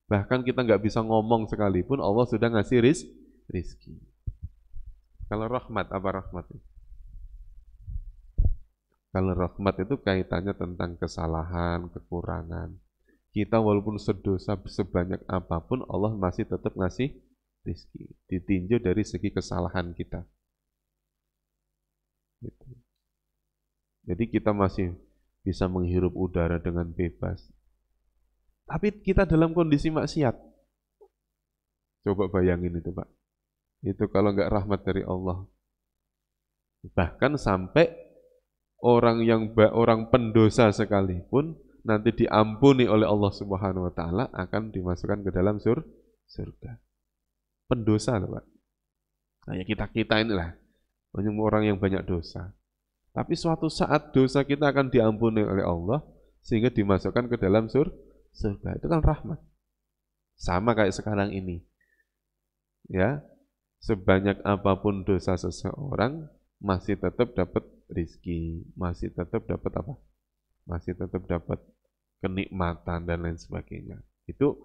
Speaker 1: Bahkan kita nggak bisa ngomong sekalipun Allah sudah ngasih rizki. Kalau rahmat, apa rahmat? Kalau rahmat itu kaitannya tentang kesalahan, kekurangan. Kita walaupun sedosa sebanyak apapun, Allah masih tetap ngasih rizki. Ditinjau dari segi kesalahan kita. Gitu. Jadi kita masih bisa menghirup udara dengan bebas. Tapi kita dalam kondisi maksiat. Coba bayangin itu, Pak. Itu kalau nggak rahmat dari Allah. Bahkan sampai orang pendosa sekalipun nanti diampuni oleh Allah Subhanahu wa taala akan dimasukkan ke dalam surga. Pendosa loh, Pak. Kayak kita inilah orang yang banyak dosa. Tapi suatu saat dosa kita akan diampuni oleh Allah sehingga dimasukkan ke dalam surga. Itu kan rahmat. Sama kayak sekarang ini. Ya, sebanyak apapun dosa seseorang masih tetap dapat rizki, masih tetap dapat apa? Masih tetap dapat kenikmatan dan lain sebagainya. Itu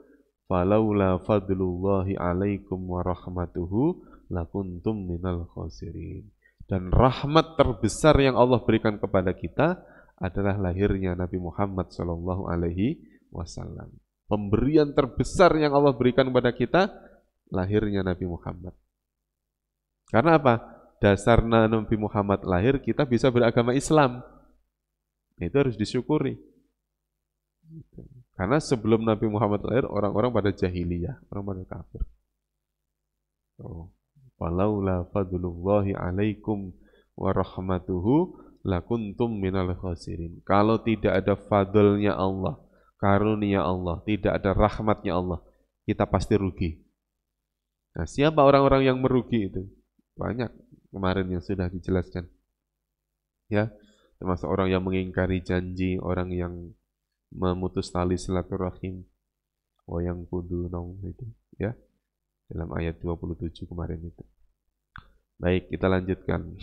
Speaker 1: falaula fadlullahi alaikum wa rahmatuhu lakuntum minal khasirin. Dan rahmat terbesar yang Allah berikan kepada kita adalah lahirnya Nabi Muhammad Shallallahu Alaihi Wasallam. Pemberian terbesar yang Allah berikan kepada kita, lahirnya Nabi Muhammad. Karena apa? Dasar Nabi Muhammad lahir, kita bisa beragama Islam. Itu harus disyukuri. Karena sebelum Nabi Muhammad lahir, orang-orang pada jahiliyah, orang pada kafir. Walaula fadlullahi alaikum wa rahmatuhu lakuntum minal khasirin. Kalau tidak ada fadlnya Allah, karunia Allah, tidak ada rahmatnya Allah, kita pasti rugi. Nah, siapa orang-orang yang merugi itu? Banyak kemarin yang sudah dijelaskan. Ya, termasuk orang yang mengingkari janji, orang yang memutus tali silaturahim, yang kudunong itu, ya. Dalam ayat 27 kemarin itu. Baik, kita lanjutkan.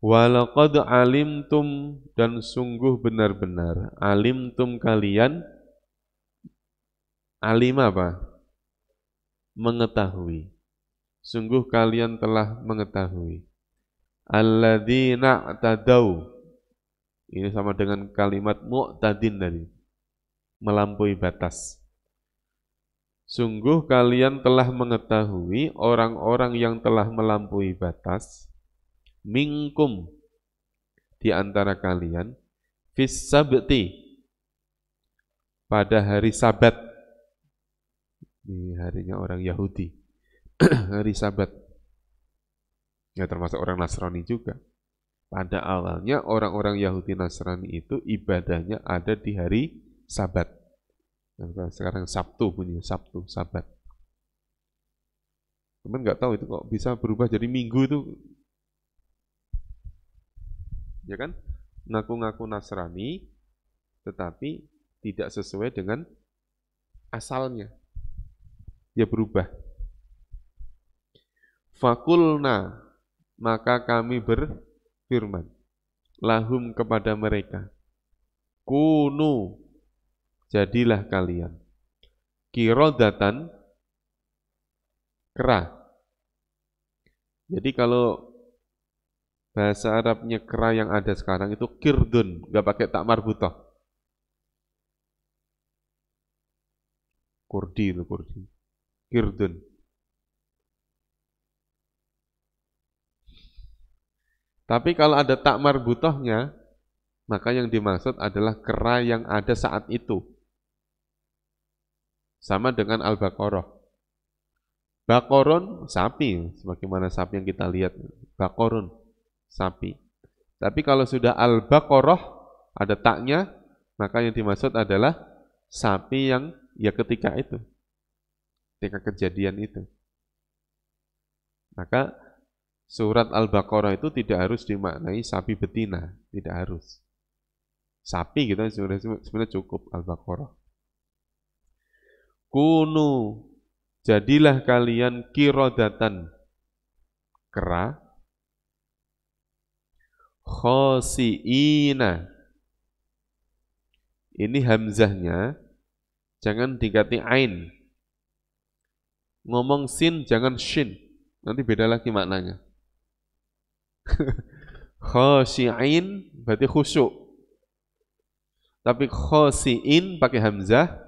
Speaker 1: Walaqad alimtum, dan sungguh benar-benar alimtum kalian, alim apa? Mengetahui. Sungguh kalian telah mengetahui. Alladzina tadau. Ini sama dengan kalimat mu'tadin tadi. Melampaui batas. Sungguh kalian telah mengetahui orang-orang yang telah melampaui batas minkum di antara kalian fis sabti pada hari Sabat. Ini harinya orang Yahudi. Hari Sabat. Ya termasuk orang Nasrani juga. Pada awalnya orang-orang Yahudi Nasrani itu ibadahnya ada di hari Sabat. Sekarang Sabtu punya Sabtu, Sabat. Teman nggak tahu itu kok bisa berubah jadi Minggu itu, ya kan? Ngaku-ngaku Nasrani, tetapi tidak sesuai dengan asalnya. Dia berubah. Fakulna, maka kami berfirman, lahum kepada mereka, kunu, jadilah kalian kirodatan, kera. Jadi kalau Bahasa Arabnya kera yang ada sekarang itu kirdun, nggak pakai tak marbutah. Kurdi itu kurdi. Kirdun. Tapi kalau ada tak marbutahnya, maka yang dimaksud adalah kera yang ada saat itu. Sama dengan Al-Baqarah. Bakoron, sapi, sebagaimana sapi yang kita lihat. Bakoron, sapi. Tapi kalau sudah Al-Baqarah, ada taknya, maka yang dimaksud adalah sapi yang ya ketika itu. Ketika kejadian itu. Maka surat Al-Baqarah itu tidak harus dimaknai sapi betina. Tidak harus. Sapi gitu sebenarnya cukup Al-Baqarah. Kunu, jadilah kalian kirodatan, kera, khosiina. Ini hamzahnya jangan diganti ain. Ngomong sin jangan shin. Nanti beda lagi maknanya. Khosiin berarti khusyuk. Tapi khosiin pakai hamzah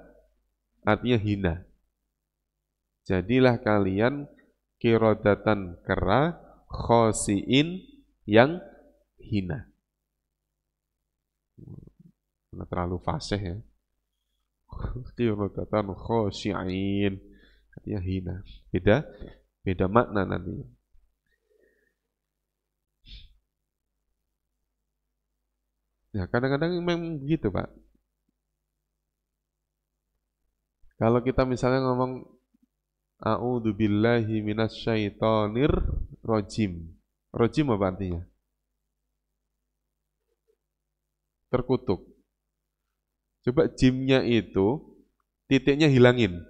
Speaker 1: artinya hina. Jadilah kalian kirodatan kera, khosiin yang hina. Karena terlalu fasih ya. Kirodatan khosiin artinya hina. Beda makna nanti. Ya kadang-kadang memang begitu Pak. Kalau kita misalnya ngomong A'udzubillahi minasyaitonir rojim. Rojim apa artinya? Terkutuk. Coba jimnya itu titiknya hilangin.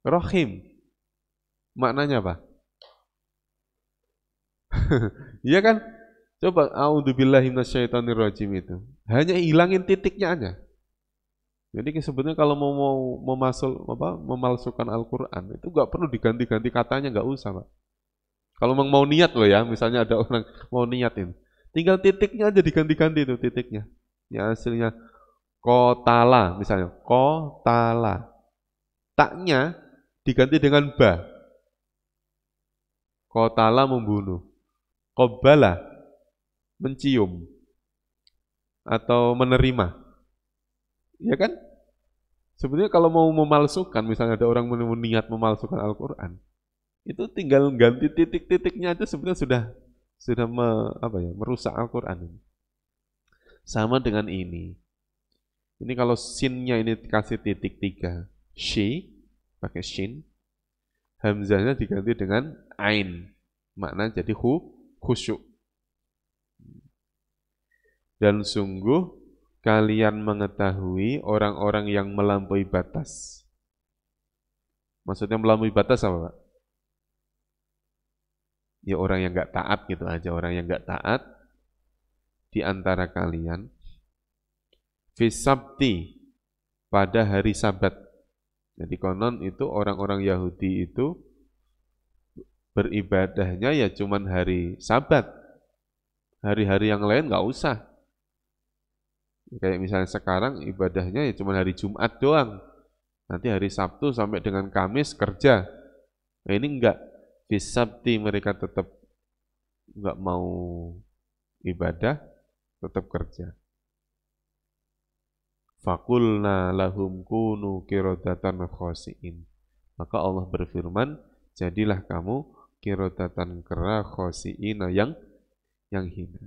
Speaker 1: Rohim. Maknanya apa? Iya kan? Coba A'udzubillahi minasyaitonir rojim itu. Hanya hilangin titiknya aja. Jadi sebetulnya kalau mau memalsukan Al-Quran itu nggak perlu diganti-ganti katanya, nggak usah Pak. Kalau mau niat loh ya, misalnya ada orang mau niatin, tinggal titiknya aja diganti-ganti itu titiknya. Ya hasilnya kotala misalnya, kotala. Taknya diganti dengan ba. Kotala membunuh. Kobala mencium atau menerima. Ya kan? Sebetulnya kalau mau memalsukan, misalnya ada orang niat memalsukan Al-Quran, itu tinggal ganti titik-titiknya aja sebenarnya sudah merusak Al-Quran. Sama dengan ini. Ini kalau sinnya ini dikasih titik 3, shi, pakai shin, hamzahnya diganti dengan ain, makna jadi khusyuk. Dan sungguh kalian mengetahui orang-orang yang melampaui batas. Maksudnya melampaui batas apa Pak? Ya orang yang nggak taat gitu aja, orang yang nggak taat di antara kalian fisabti pada hari Sabat. Jadi konon itu orang-orang Yahudi itu beribadahnya ya cuman hari Sabat. Hari-hari yang lain nggak usah. Kayak misalnya sekarang ibadahnya ya cuman hari Jumat doang. Nanti hari Sabtu sampai dengan Kamis kerja. Nah ini enggak. Fisabti mereka tetap enggak mau ibadah, tetap kerja. Fakulna lahum kunu kirodatan khosiin. Maka Allah berfirman, jadilah kamu kirodatan kera khosiina yang hina.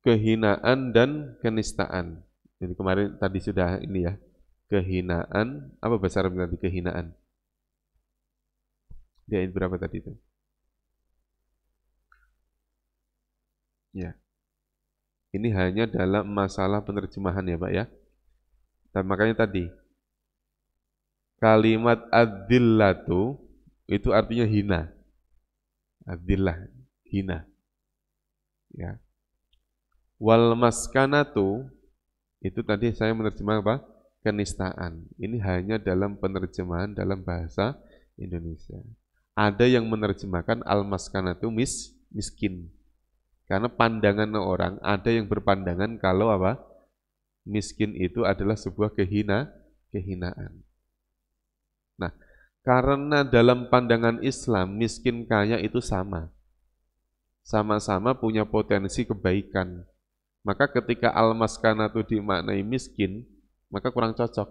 Speaker 1: Kehinaan dan kenistaan. Jadi kemarin tadi sudah ini ya. Kehinaan, apa bahasa Arab nanti kehinaan? Di ayat berapa tadi itu? Ya. Ini hanya dalam masalah penerjemahan ya Pak ya. Dan makanya tadi kalimat adzillatu itu artinya hina. Adzillah, hina. Ya. Wal maskanatu Itu tadi saya menerjemah apa? Kenistaan. Ini hanya dalam penerjemahan dalam bahasa Indonesia. Ada yang menerjemahkan al-maskanatu miskin. Karena pandangan orang, ada yang berpandangan kalau apa? Miskin itu adalah sebuah kehinaan. Nah, karena dalam pandangan Islam, miskin kaya itu sama. Sama-sama punya potensi kebaikan. Maka ketika al-maskanatu dimaknai miskin, maka kurang cocok.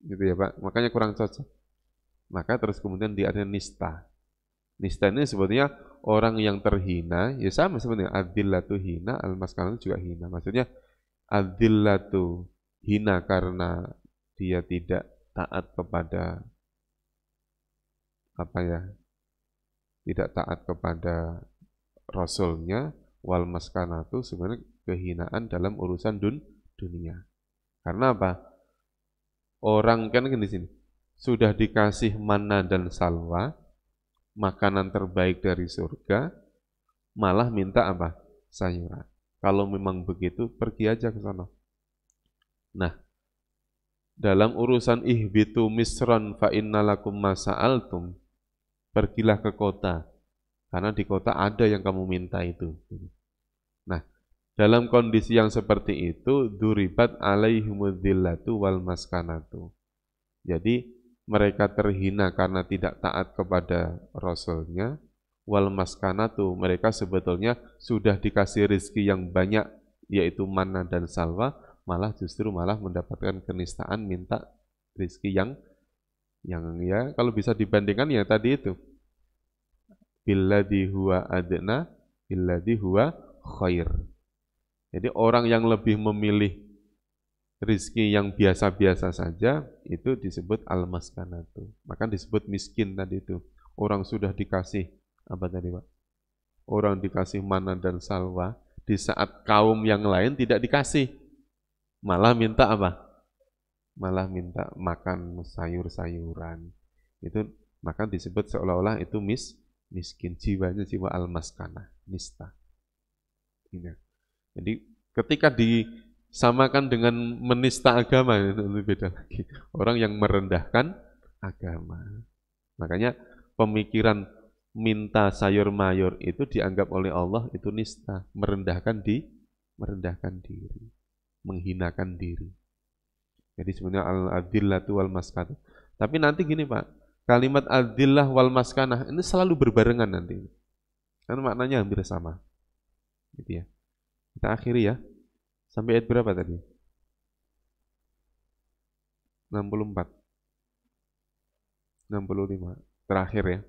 Speaker 1: Gitu ya Pak, makanya kurang cocok. Maka terus kemudian diartikan nista. Nista ini sebetulnya orang yang terhina, ya sama sebenarnya. Adillatu hina, al-maskanatu juga hina. Maksudnya adillatu hina karena dia tidak taat kepada apa ya? Tidak taat kepada Rasulnya, wal maskanatu sebenarnya kehinaan dalam urusan dunia. Karena apa? Orang kan di sini sudah dikasih manna dan salwa, makanan terbaik dari surga, malah minta apa? Sayuran. Kalau memang begitu, pergi aja ke sana. Nah, dalam urusan ihbitu misron fa innalakum masa'altum, pergilah ke kota, karena di kota ada yang kamu minta itu. Nah, dalam kondisi yang seperti itu, duribat alaihimudillatu wal maskanatu. Jadi, mereka terhina karena tidak taat kepada Rasulnya, wal maskanatu, mereka sebetulnya sudah dikasih rezeki yang banyak, yaitu manna dan salwa, malah mendapatkan kenistaan, minta rezeki yang ya kalau bisa dibandingkan ya tadi itu billadzi huwa adna billadzi huwa khair. Jadi orang yang lebih memilih rizki yang biasa-biasa saja itu disebut al-maskanatu. Maka disebut miskin tadi itu. Orang sudah dikasih apa tadi Pak? Orang dikasih manna dan salwa di saat kaum yang lain tidak dikasih. Malah minta apa? Malah minta makan sayur-sayuran. Itu maka disebut seolah-olah itu miskin, jiwanya jiwa al-maskanah, nista. Ini. Jadi ketika disamakan dengan menista agama itu beda lagi. Orang yang merendahkan agama. Makanya pemikiran minta sayur mayur itu dianggap oleh Allah itu nista, merendahkan diri, menghinakan diri. Jadi sebenarnya al-adillatu wal maskanah. Tapi nanti gini Pak, kalimat adillah wal maskanah ini selalu berbarengan nanti. Karena maknanya hampir sama. Gitu ya. Kita akhiri ya. Sampai ayat berapa tadi? 64. 65. Terakhir ya.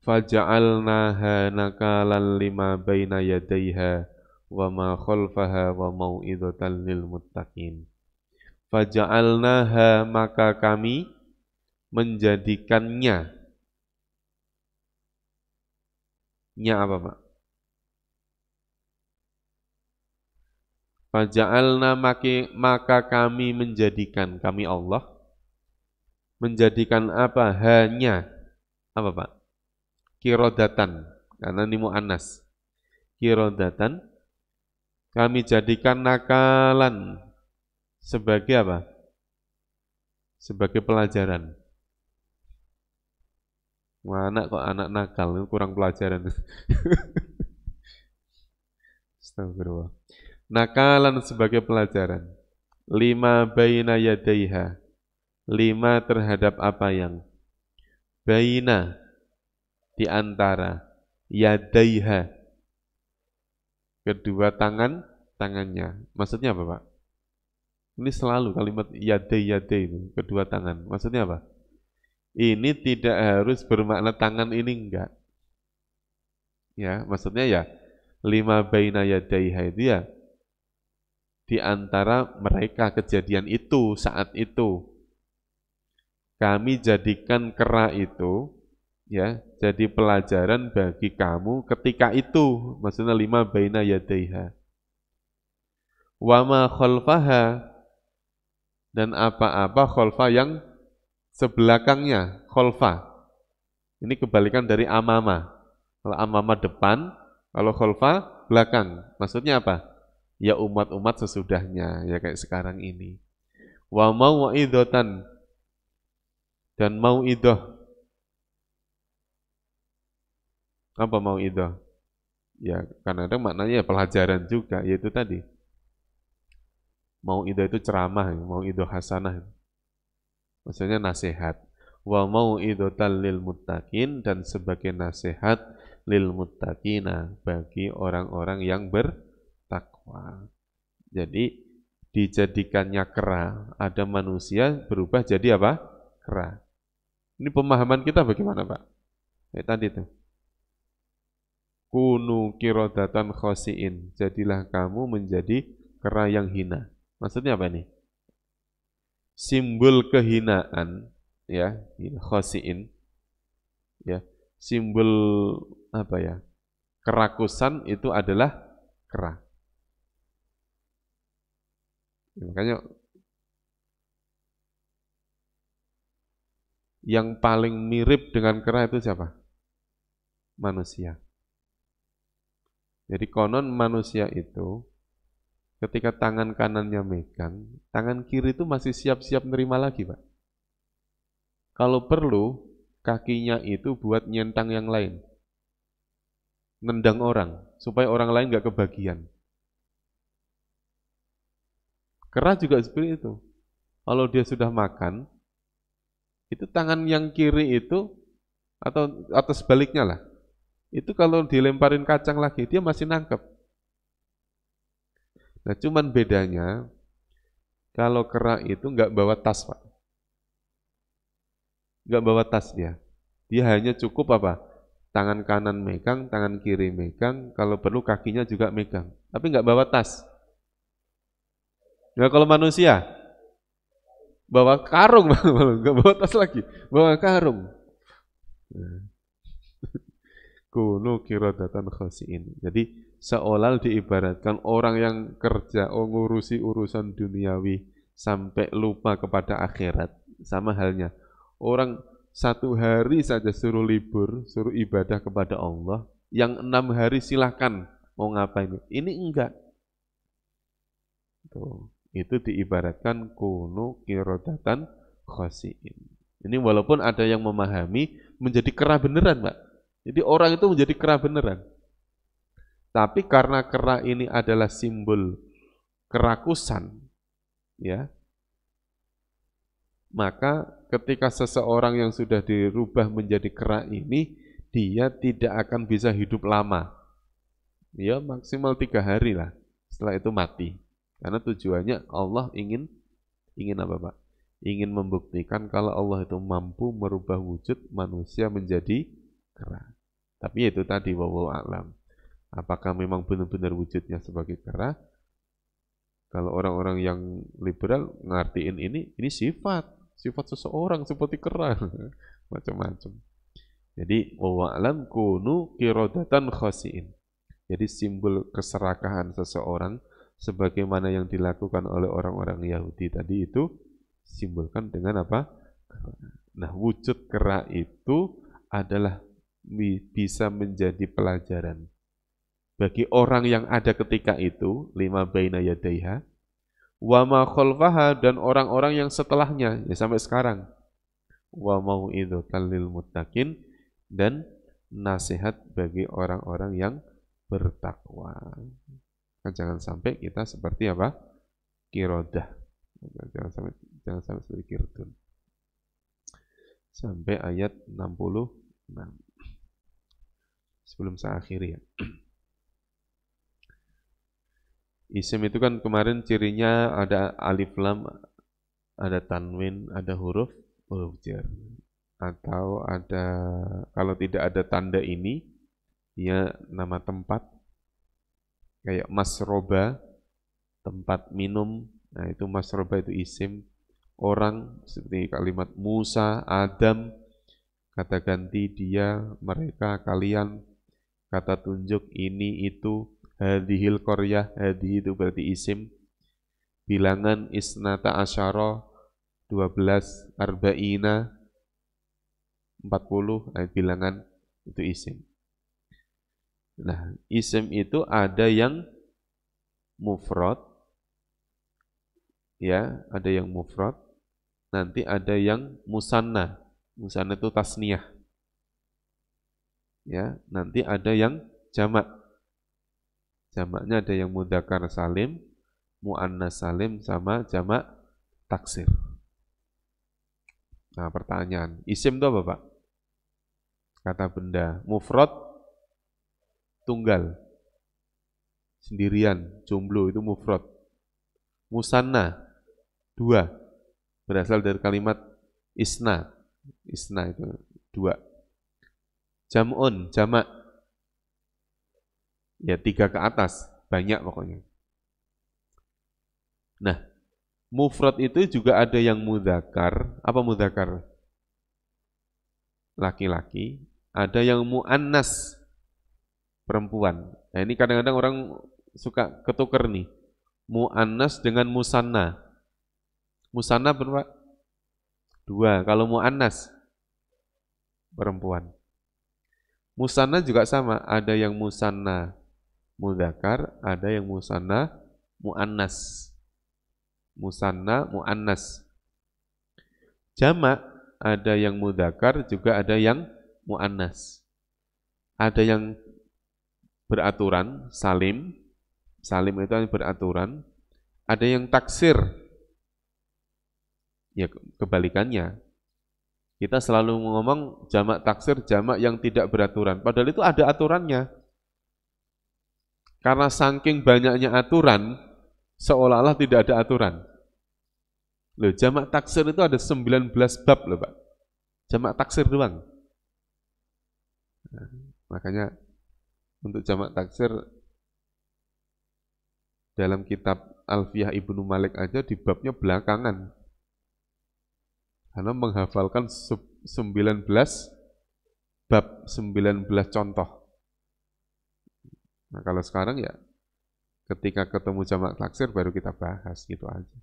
Speaker 1: Faja'alnaha nakalan lima baina yadayha wa ma khalfaha wa mau'idatan lil muttaqin. Faja'alnaha, maka kami menjadikannya. Nya apa Pak? Faja'alna, maka kami menjadikan, kami Allah menjadikan apa? Hanya apa Pak? Kirodatan, karena ini mu'annas. Kirodatan, kami jadikan nakalan sebagai apa? Sebagai pelajaran. Wah, anak kok anak nakal, kurang pelajaran. Astagfirullah. Nakalan sebagai pelajaran. Lima baina yadaiha. 5 terhadap apa yang baina di antara yadaiha. Kedua tangannya. Maksudnya apa Pak? Ini selalu kalimat yadai itu, kedua tangan. Maksudnya apa? Ini tidak harus bermakna tangan ini enggak. Ya, maksudnya ya 5 baina yadaiha itu ya di antara mereka kejadian itu saat itu. Kami jadikan kera itu ya jadi pelajaran bagi kamu ketika itu. Maksudnya 5 baina yadaiha. Wa ma khalfaha, dan apa-apa khalfa yang sebelakangnya, khalfa. Ini kebalikan dari amama. Kalau amama depan, kalau khalfa belakang. Maksudnya apa? Ya umat-umat sesudahnya, ya kayak sekarang ini. Wa mau'idhatan, dan mau'idhah. Apa mau'idhah? Ya kadang-kadang maknanya ya pelajaran juga, yaitu tadi. Mau'idhah itu ceramah, mau'idhah hasanah. Maksudnya nasihat. Wa mau'idhatal lil muttaqin, dan sebagai nasihat lil muttaqina, bagi orang-orang yang bertakwa. Jadi dijadikannya kera, ada manusia berubah jadi apa? Kera. Ini pemahaman kita bagaimana, Pak? Kayak tadi tuh. Kunu kirodatan khosiin. Jadilah kamu menjadi kera yang hina. Maksudnya apa nih? Simbol kehinaan, ya, khosiin, ya. Simbol apa ya? Kerakusan itu adalah kera. Makanya yang paling mirip dengan kera itu siapa? Manusia. Jadi konon manusia itu ketika tangan kanannya megang, tangan kiri itu masih siap-siap nerima lagi, Pak. Kalau perlu, kakinya itu buat nyentang yang lain. Nendang orang, supaya orang lain nggak kebagian. Kera juga seperti itu. Kalau dia sudah makan, itu tangan yang kiri itu, atau sebaliknya lah, itu kalau dilemparin kacang lagi, dia masih nangkep. Nah, cuman bedanya, kalau kera itu nggak bawa tas, Pak. Nggak bawa tas dia. Dia hanya cukup apa? Tangan kanan megang, tangan kiri megang, kalau perlu kakinya juga megang. Tapi nggak bawa tas. Nah, kalau manusia, bawa karung, nggak bawa tas lagi, bawa karung. Kunu kirodatan khasiin. Jadi seolah diibaratkan orang yang kerja, ngurusi urusan duniawi sampai lupa kepada akhirat. Sama halnya, orang satu hari saja suruh libur, suruh ibadah kepada Allah, yang 6 hari silahkan mau ngapain. Ini enggak. Tuh, itu diibaratkan kunu kirodatan khasiin. Ini walaupun ada yang memahami menjadi kera beneran, Mbak. Jadi orang itu menjadi kera beneran. Tapi karena kera ini adalah simbol kerakusan, ya, maka ketika seseorang yang sudah dirubah menjadi kera ini, dia tidak akan bisa hidup lama. Ya maksimal 3 hari lah. Setelah itu mati. Karena tujuannya Allah ingin apa, Pak? Ingin membuktikan kalau Allah itu mampu merubah wujud manusia menjadi kera. Tapi itu tadi wallahu a'lam. Apakah memang benar-benar wujudnya sebagai kera? Kalau orang-orang yang liberal ngartiin ini sifat seseorang seperti kera, macam-macam. Jadi wallahu a'lam kunu qiradatan khasiin. Jadi simbol keserakahan seseorang sebagaimana yang dilakukan oleh orang-orang Yahudi tadi itu simbolkan dengan apa? Nah, wujud kera itu adalah bisa menjadi pelajaran bagi orang yang ada ketika itu, lima baina yadaiha, wa ma khalfaha, dan orang-orang yang setelahnya, ya sampai sekarang. Wa mau'idhatal lil muttaqin, dan nasihat bagi orang-orang yang bertakwa. Kan jangan sampai kita seperti apa? Kirodah. Jangan sampai seperti kirdun. Sampai ayat 66. Sebelum saya akhiri ya. Isim itu kan kemarin cirinya ada alif lam, ada tanwin, ada huruf jar. Atau ada, kalau tidak ada tanda ini, dia nama tempat. Kayak masroba, tempat minum. Nah itu masroba itu isim. Orang seperti kalimat Musa, Adam, kata ganti dia, mereka, kalian, kata tunjuk ini, itu, hadhil qaryah, hadhi itu berarti isim. Bilangan isnata asyara, 12, arba'ina, 40, bilangan itu isim. Nah, isim itu ada yang mufrad, ya, ada yang mufrad, nanti ada yang musanna. Musanna itu tasniyah. Ya, nanti ada yang jamak. Jamaknya ada yang mudzakkar salim, muannas salim sama jamak taksir. Nah, pertanyaan, isim itu apa, Pak? Kata benda. Mufrad tunggal, sendirian, jomblo itu mufrad. Musanna dua, berasal dari kalimat isna. Isna itu dua. Jam'un, jamak. Ya, tiga ke atas, banyak pokoknya. Nah, mufrad itu juga ada yang mudzakkar. Apa mudzakkar? Laki-laki. Ada yang muannas, perempuan. Nah, ini kadang-kadang orang suka ketuker nih. Muannas dengan musanna. Musanna berapa? Dua. Kalau muannas, perempuan. Musanna juga sama. Ada yang musanna mudzakkar, ada yang musanna muannas. Musanna muannas. Jamak ada yang mudzakkar, juga ada yang muannas. Ada yang beraturan, salim. Salim itu beraturan. Ada yang taksir. Ya, kebalikannya. Kita selalu ngomong jamak taksir, jamak yang tidak beraturan. Padahal itu ada aturannya. Karena saking banyaknya aturan, seolah-olah tidak ada aturan. Loh, jamak taksir itu ada 19 bab loh, Pak. Jamak taksir doang. Nah, makanya untuk jamak taksir dalam kitab Alfiyah Ibnu Malik aja di babnya belakangan. Karena menghafalkan 19 bab, 19 contoh. Nah, kalau sekarang ya ketika ketemu jamak taksir baru kita bahas gitu aja.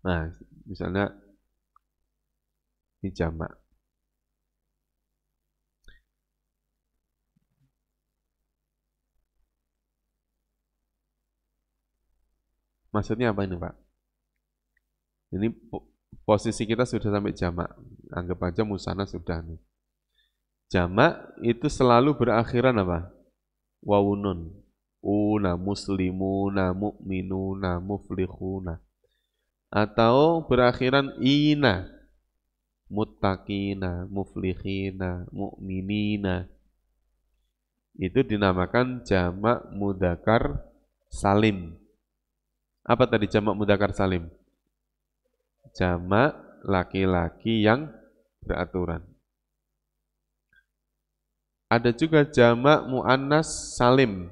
Speaker 1: Nah, misalnya ini jamak. Maksudnya apa ini, Pak? Ini posisi kita sudah sampai jamak. Anggap aja musanna sudah nih. Jamak itu selalu berakhiran apa? Wawunun. Una, muslimuna, mu'minuna, muflihuna. Atau berakhiran ina. Muttaqina, muflihina, mu'minina. Itu dinamakan jamak mudzakkar salim. Apa tadi jamak mudzakkar salim? Jamak laki-laki yang beraturan. Ada juga jamak muannas salim.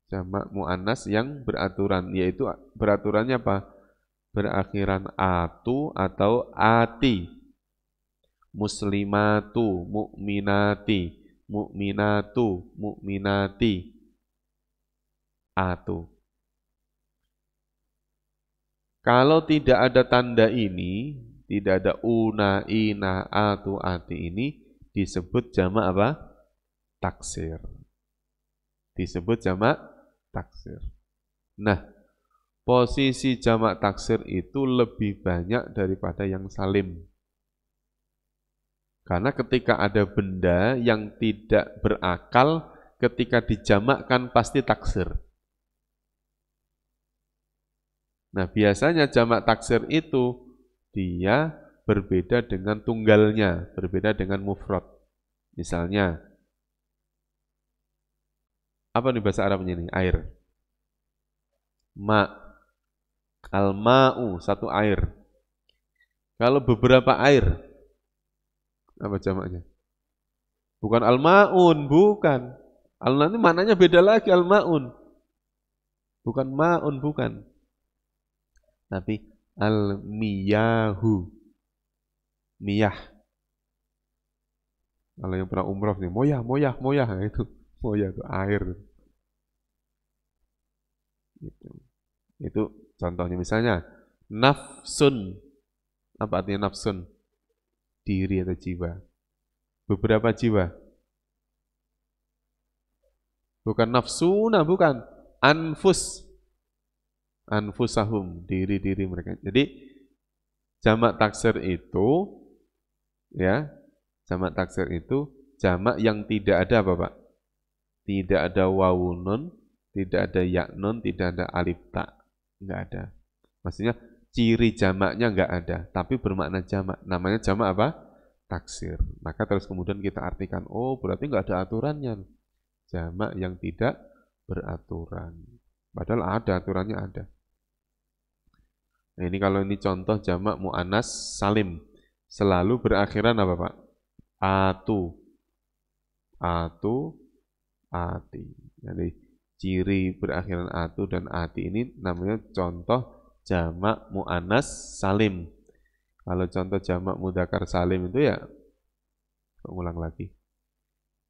Speaker 1: Jamak muannas yang beraturan, yaitu beraturannya apa? Berakhiran atu atau ati. Muslimatu, mu'minati, mu'minatu, mu'minati. Atu. Kalau tidak ada tanda ini, tidak ada una, ina, atu, ati ini, disebut jamak apa? Taksir. Disebut jamak taksir. Nah, posisi jamak taksir itu lebih banyak daripada yang salim. Karena ketika ada benda yang tidak berakal, ketika dijamakkan pasti taksir. Nah, biasanya jamak taksir itu dia berbeda dengan tunggalnya, berbeda dengan mufrad. Misalnya, apa nih bahasa Arabnya ini? Air. Ma. Al-ma'u, satu air. Kalau beberapa air, apa jamaknya? Bukan al-ma'un, bukan. Al-ma'un ini maknanya beda lagi, al-ma'un. Bukan ma'un, bukan. Tapi al-miyahu. Miyah. Kalau yang pernah umroh nih, moyah, moyah, moyah. Nah, itu moyah itu air. Itu contohnya. Misalnya, nafsun. Apa artinya nafsun? Diri atau jiwa. Beberapa jiwa. Bukan nafsuna, bukan. Anfus. Anfusahum, diri-diri mereka. Jadi jamak taksir itu ya, jamak taksir itu jamak yang tidak ada apa, Pak? Tidak ada wawunun, tidak ada yaknun, tidak ada alif ta. Enggak ada. Maksudnya ciri jamaknya enggak ada, tapi bermakna jamak. Namanya jamak apa? Taksir. Maka terus kemudian kita artikan, oh berarti enggak ada aturannya. Jamak yang tidak beraturan. Padahal ada aturannya ada. Nah, ini kalau ini contoh jamak mu'annas salim. Selalu berakhiran apa, Pak? Atu. Atu, ati. Jadi ciri berakhiran atu dan ati ini namanya contoh jamak mu'annas salim. Kalau contoh jamak mudzakkar salim itu ya, ulang lagi.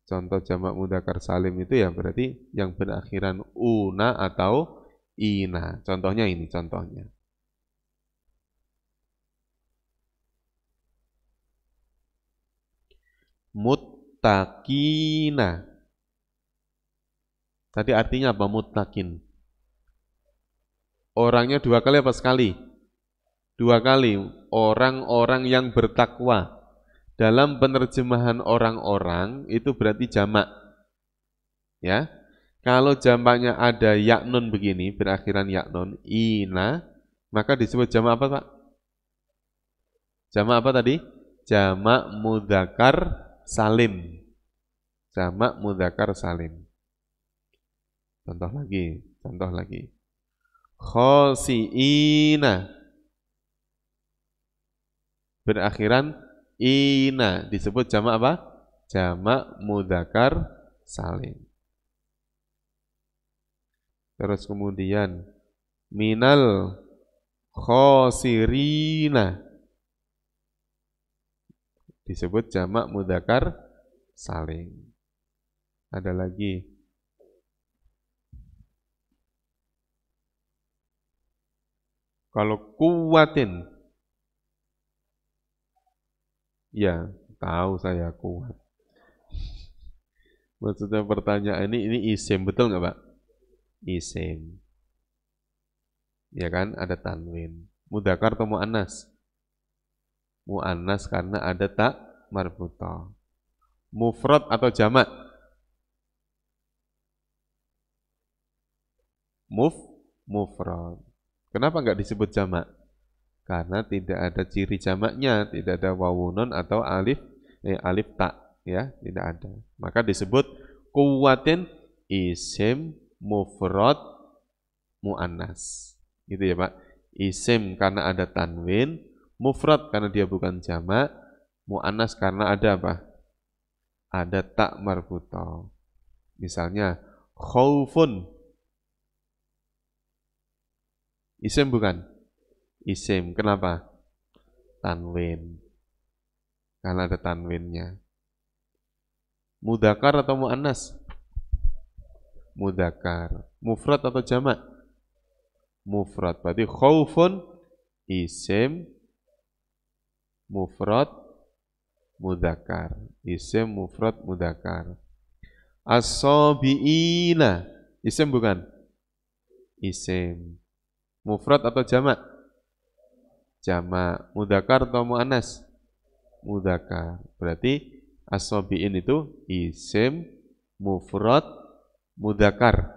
Speaker 1: Contoh jamak mudzakkar salim itu ya berarti yang berakhiran una atau ina. Contohnya ini, contohnya. Muttaqina. Tadi artinya apa muttaqin? Orangnya dua kali apa sekali? Dua kali. Orang-orang yang bertakwa. Dalam penerjemahan orang-orang itu berarti jamak. Ya. Kalau jamaknya ada yaknun begini, berakhiran yaknun, ina, maka disebut jamak apa, Pak? Jamak apa tadi? Jamak mudzakkar salim. Jamak mudzakkar salim. Contoh lagi, contoh lagi. Khosiina. Berakhiran ina disebut jamak apa? Jamak mudzakkar salim. Terus kemudian minal khosirina disebut jamak mudzakkar salim. Ada lagi. Kalau kuwatin, ya tahu saya kuat. Maksudnya pertanyaan ini isim, betul nggak, Pak? Isim. Ya kan, ada tanwin. Mudzakkar atau mu'annas? Mu'annas karena ada tak marbutah. Mufrad atau jamak? Mufrad. Kenapa nggak disebut jamak? Karena tidak ada ciri jamaknya, tidak ada wawunun atau alif tak, ya, tidak ada. Maka disebut kuwatin isim mufrad muannas. Gitu ya, Pak. Isim karena ada tanwin, mufrad karena dia bukan jamak, muannas karena ada apa? Ada tak marbutah. Misalnya khaufun. Isim bukan? Isim. Kenapa? Tanwin. Karena ada tanwinnya. Mudzakkar atau muannas? Mudzakkar. Mufrad atau jamak? Mufrad. Berarti khaufun isim mufrad mudzakkar. Isim mufrad mudzakkar. As-sabiina. Isim bukan? Isim. Mufrad atau jamak? Jamak. Mudzakkar atau muannas? Mudzakkar. Berarti as-sabiin itu isim mufrad mudzakkar.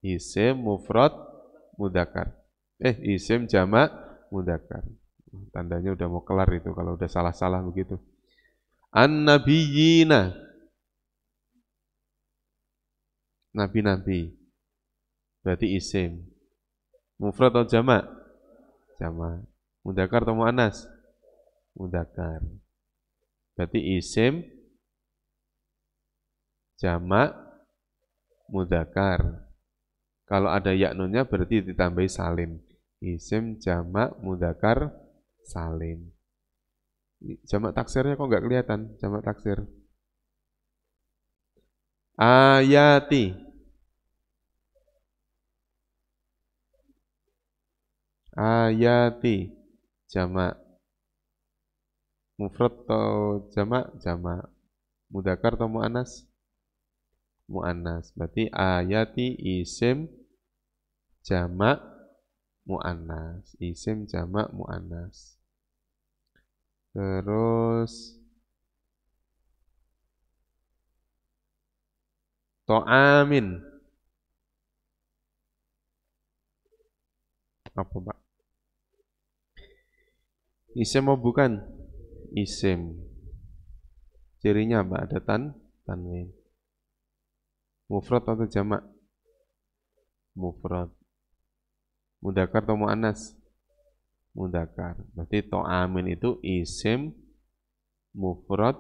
Speaker 1: Isim mufrad mudzakkar. Isim jamak mudzakkar. Tandanya udah mau kelar itu kalau udah salah-salah begitu. An-nabiyina. Nabi-nabi. Berarti isim. Mufrad atau jamak? Jamak. Mudzakkar atau muannas? Mudzakkar. Berarti isim jamak mudzakkar. Kalau ada yaknunnya berarti ditambahi salim. Isim jamak mudzakkar salim. Jamak taksirnya kok nggak kelihatan? Jamak taksir. Ayati. Ayati. Jamak. Mufrad atau jamak? Jamak. Mudzakkar atau muannas? muannas. Berarti ayati isim jamak muannas. Isim jamak muannas. Terus to'amin. Apa, Pak? Isim mau bukan? Isim. Cirinya apa? Ada tanwin. Mufrad atau jamak? Mufrad. Mudzakkar atau muannas? Mudzakkar. Berarti to'amin itu isim mufrad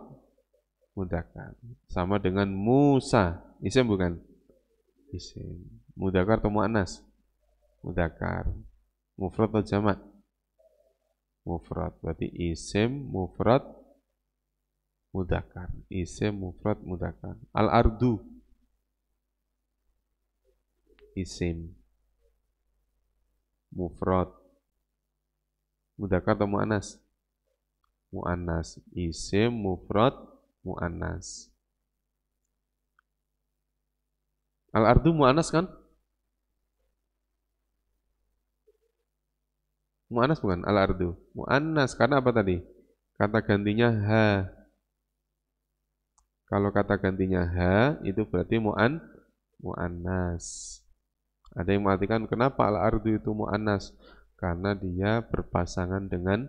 Speaker 1: mudzakkar. Sama dengan Musa. Isim bukan? Isim. Mudzakkar atau muannas? Mudzakkar. Mufrad atau jamak? Mufrad. Berarti isim mufrad mudzakkar. Isim mufrad mudzakkar. Al-ardu isim mufrad mudzakkar atau muannas? Muannas. Isim mufrad muannas. Al-ardu muannas kan? Muannas bukan? Al-ardu. Muannas karena apa tadi? Kata gantinya ha. Kalau kata gantinya ha itu berarti muannas. Ada yang mengatakan kenapa al-ardu itu muannas? Karena dia berpasangan dengan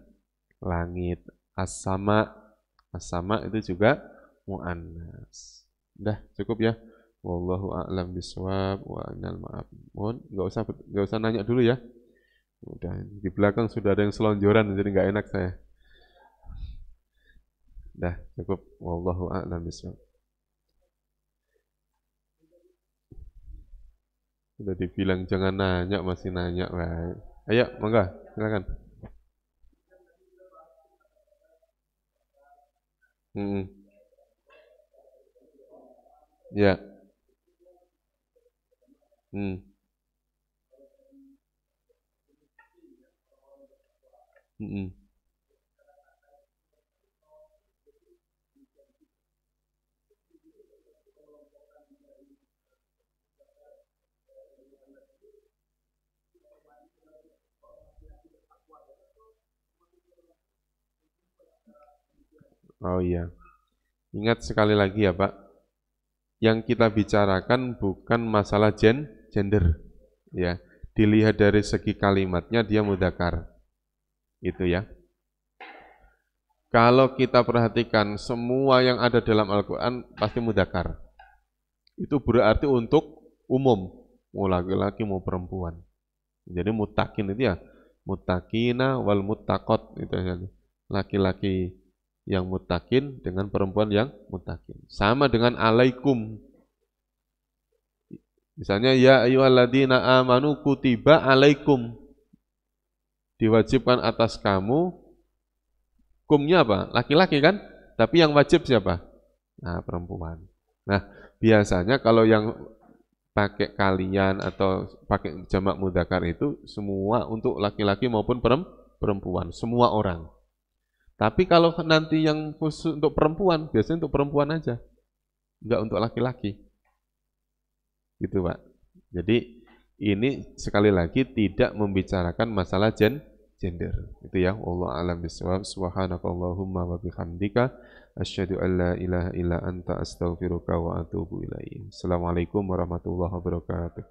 Speaker 1: langit. As-sama. As-sama itu juga muannas. Udah cukup ya. Wallahu a'lam bishawab wa anal ma'af. Mohon enggak usah nanya dulu ya. Udah di belakang sudah ada yang selonjoran jadi enggak enak saya. Dah cukup. Wallahu a'lam bishawab. Sudah dibilang jangan nanya masih nanya, baik. Ayo, monggo, silakan. Hmm. Ya. Hmm. Hmm. Oh iya. Ingat sekali lagi ya, Pak. Yang kita bicarakan bukan masalah gender, ya. Dilihat dari segi kalimatnya dia mudzakkar. Itu ya. Kalau kita perhatikan semua yang ada dalam Al-Qur'an pasti mudzakkar. Itu berarti untuk umum, mau laki-laki mau perempuan. Jadi mutakin itu ya, mutakina wal mutakot itu ya. Laki-laki yang mutakin dengan perempuan yang mutakin. Sama dengan alaikum. Misalnya ya ayyuhalladzina amanu kutiba alaikum. Diwajibkan atas kamu. Kumnya apa? Laki-laki kan? Tapi yang wajib siapa? Nah, perempuan. Nah, biasanya kalau yang pakai kalian atau pakai jamak mudzakkar itu semua untuk laki-laki maupun perempuan, semua orang. Tapi kalau nanti yang khusus untuk perempuan, biasanya untuk perempuan aja, enggak untuk laki-laki. Gitu, Pak. Jadi ini sekali lagi tidak membicarakan masalah gender. Itu ya, wallahu a'lam bishawab. Subhanakallahumma wa bihamdika asyhadu an la ilaha illa anta astaghfiruka wa atubu ilaik. Assalamualaikum warahmatullahi wabarakatuh.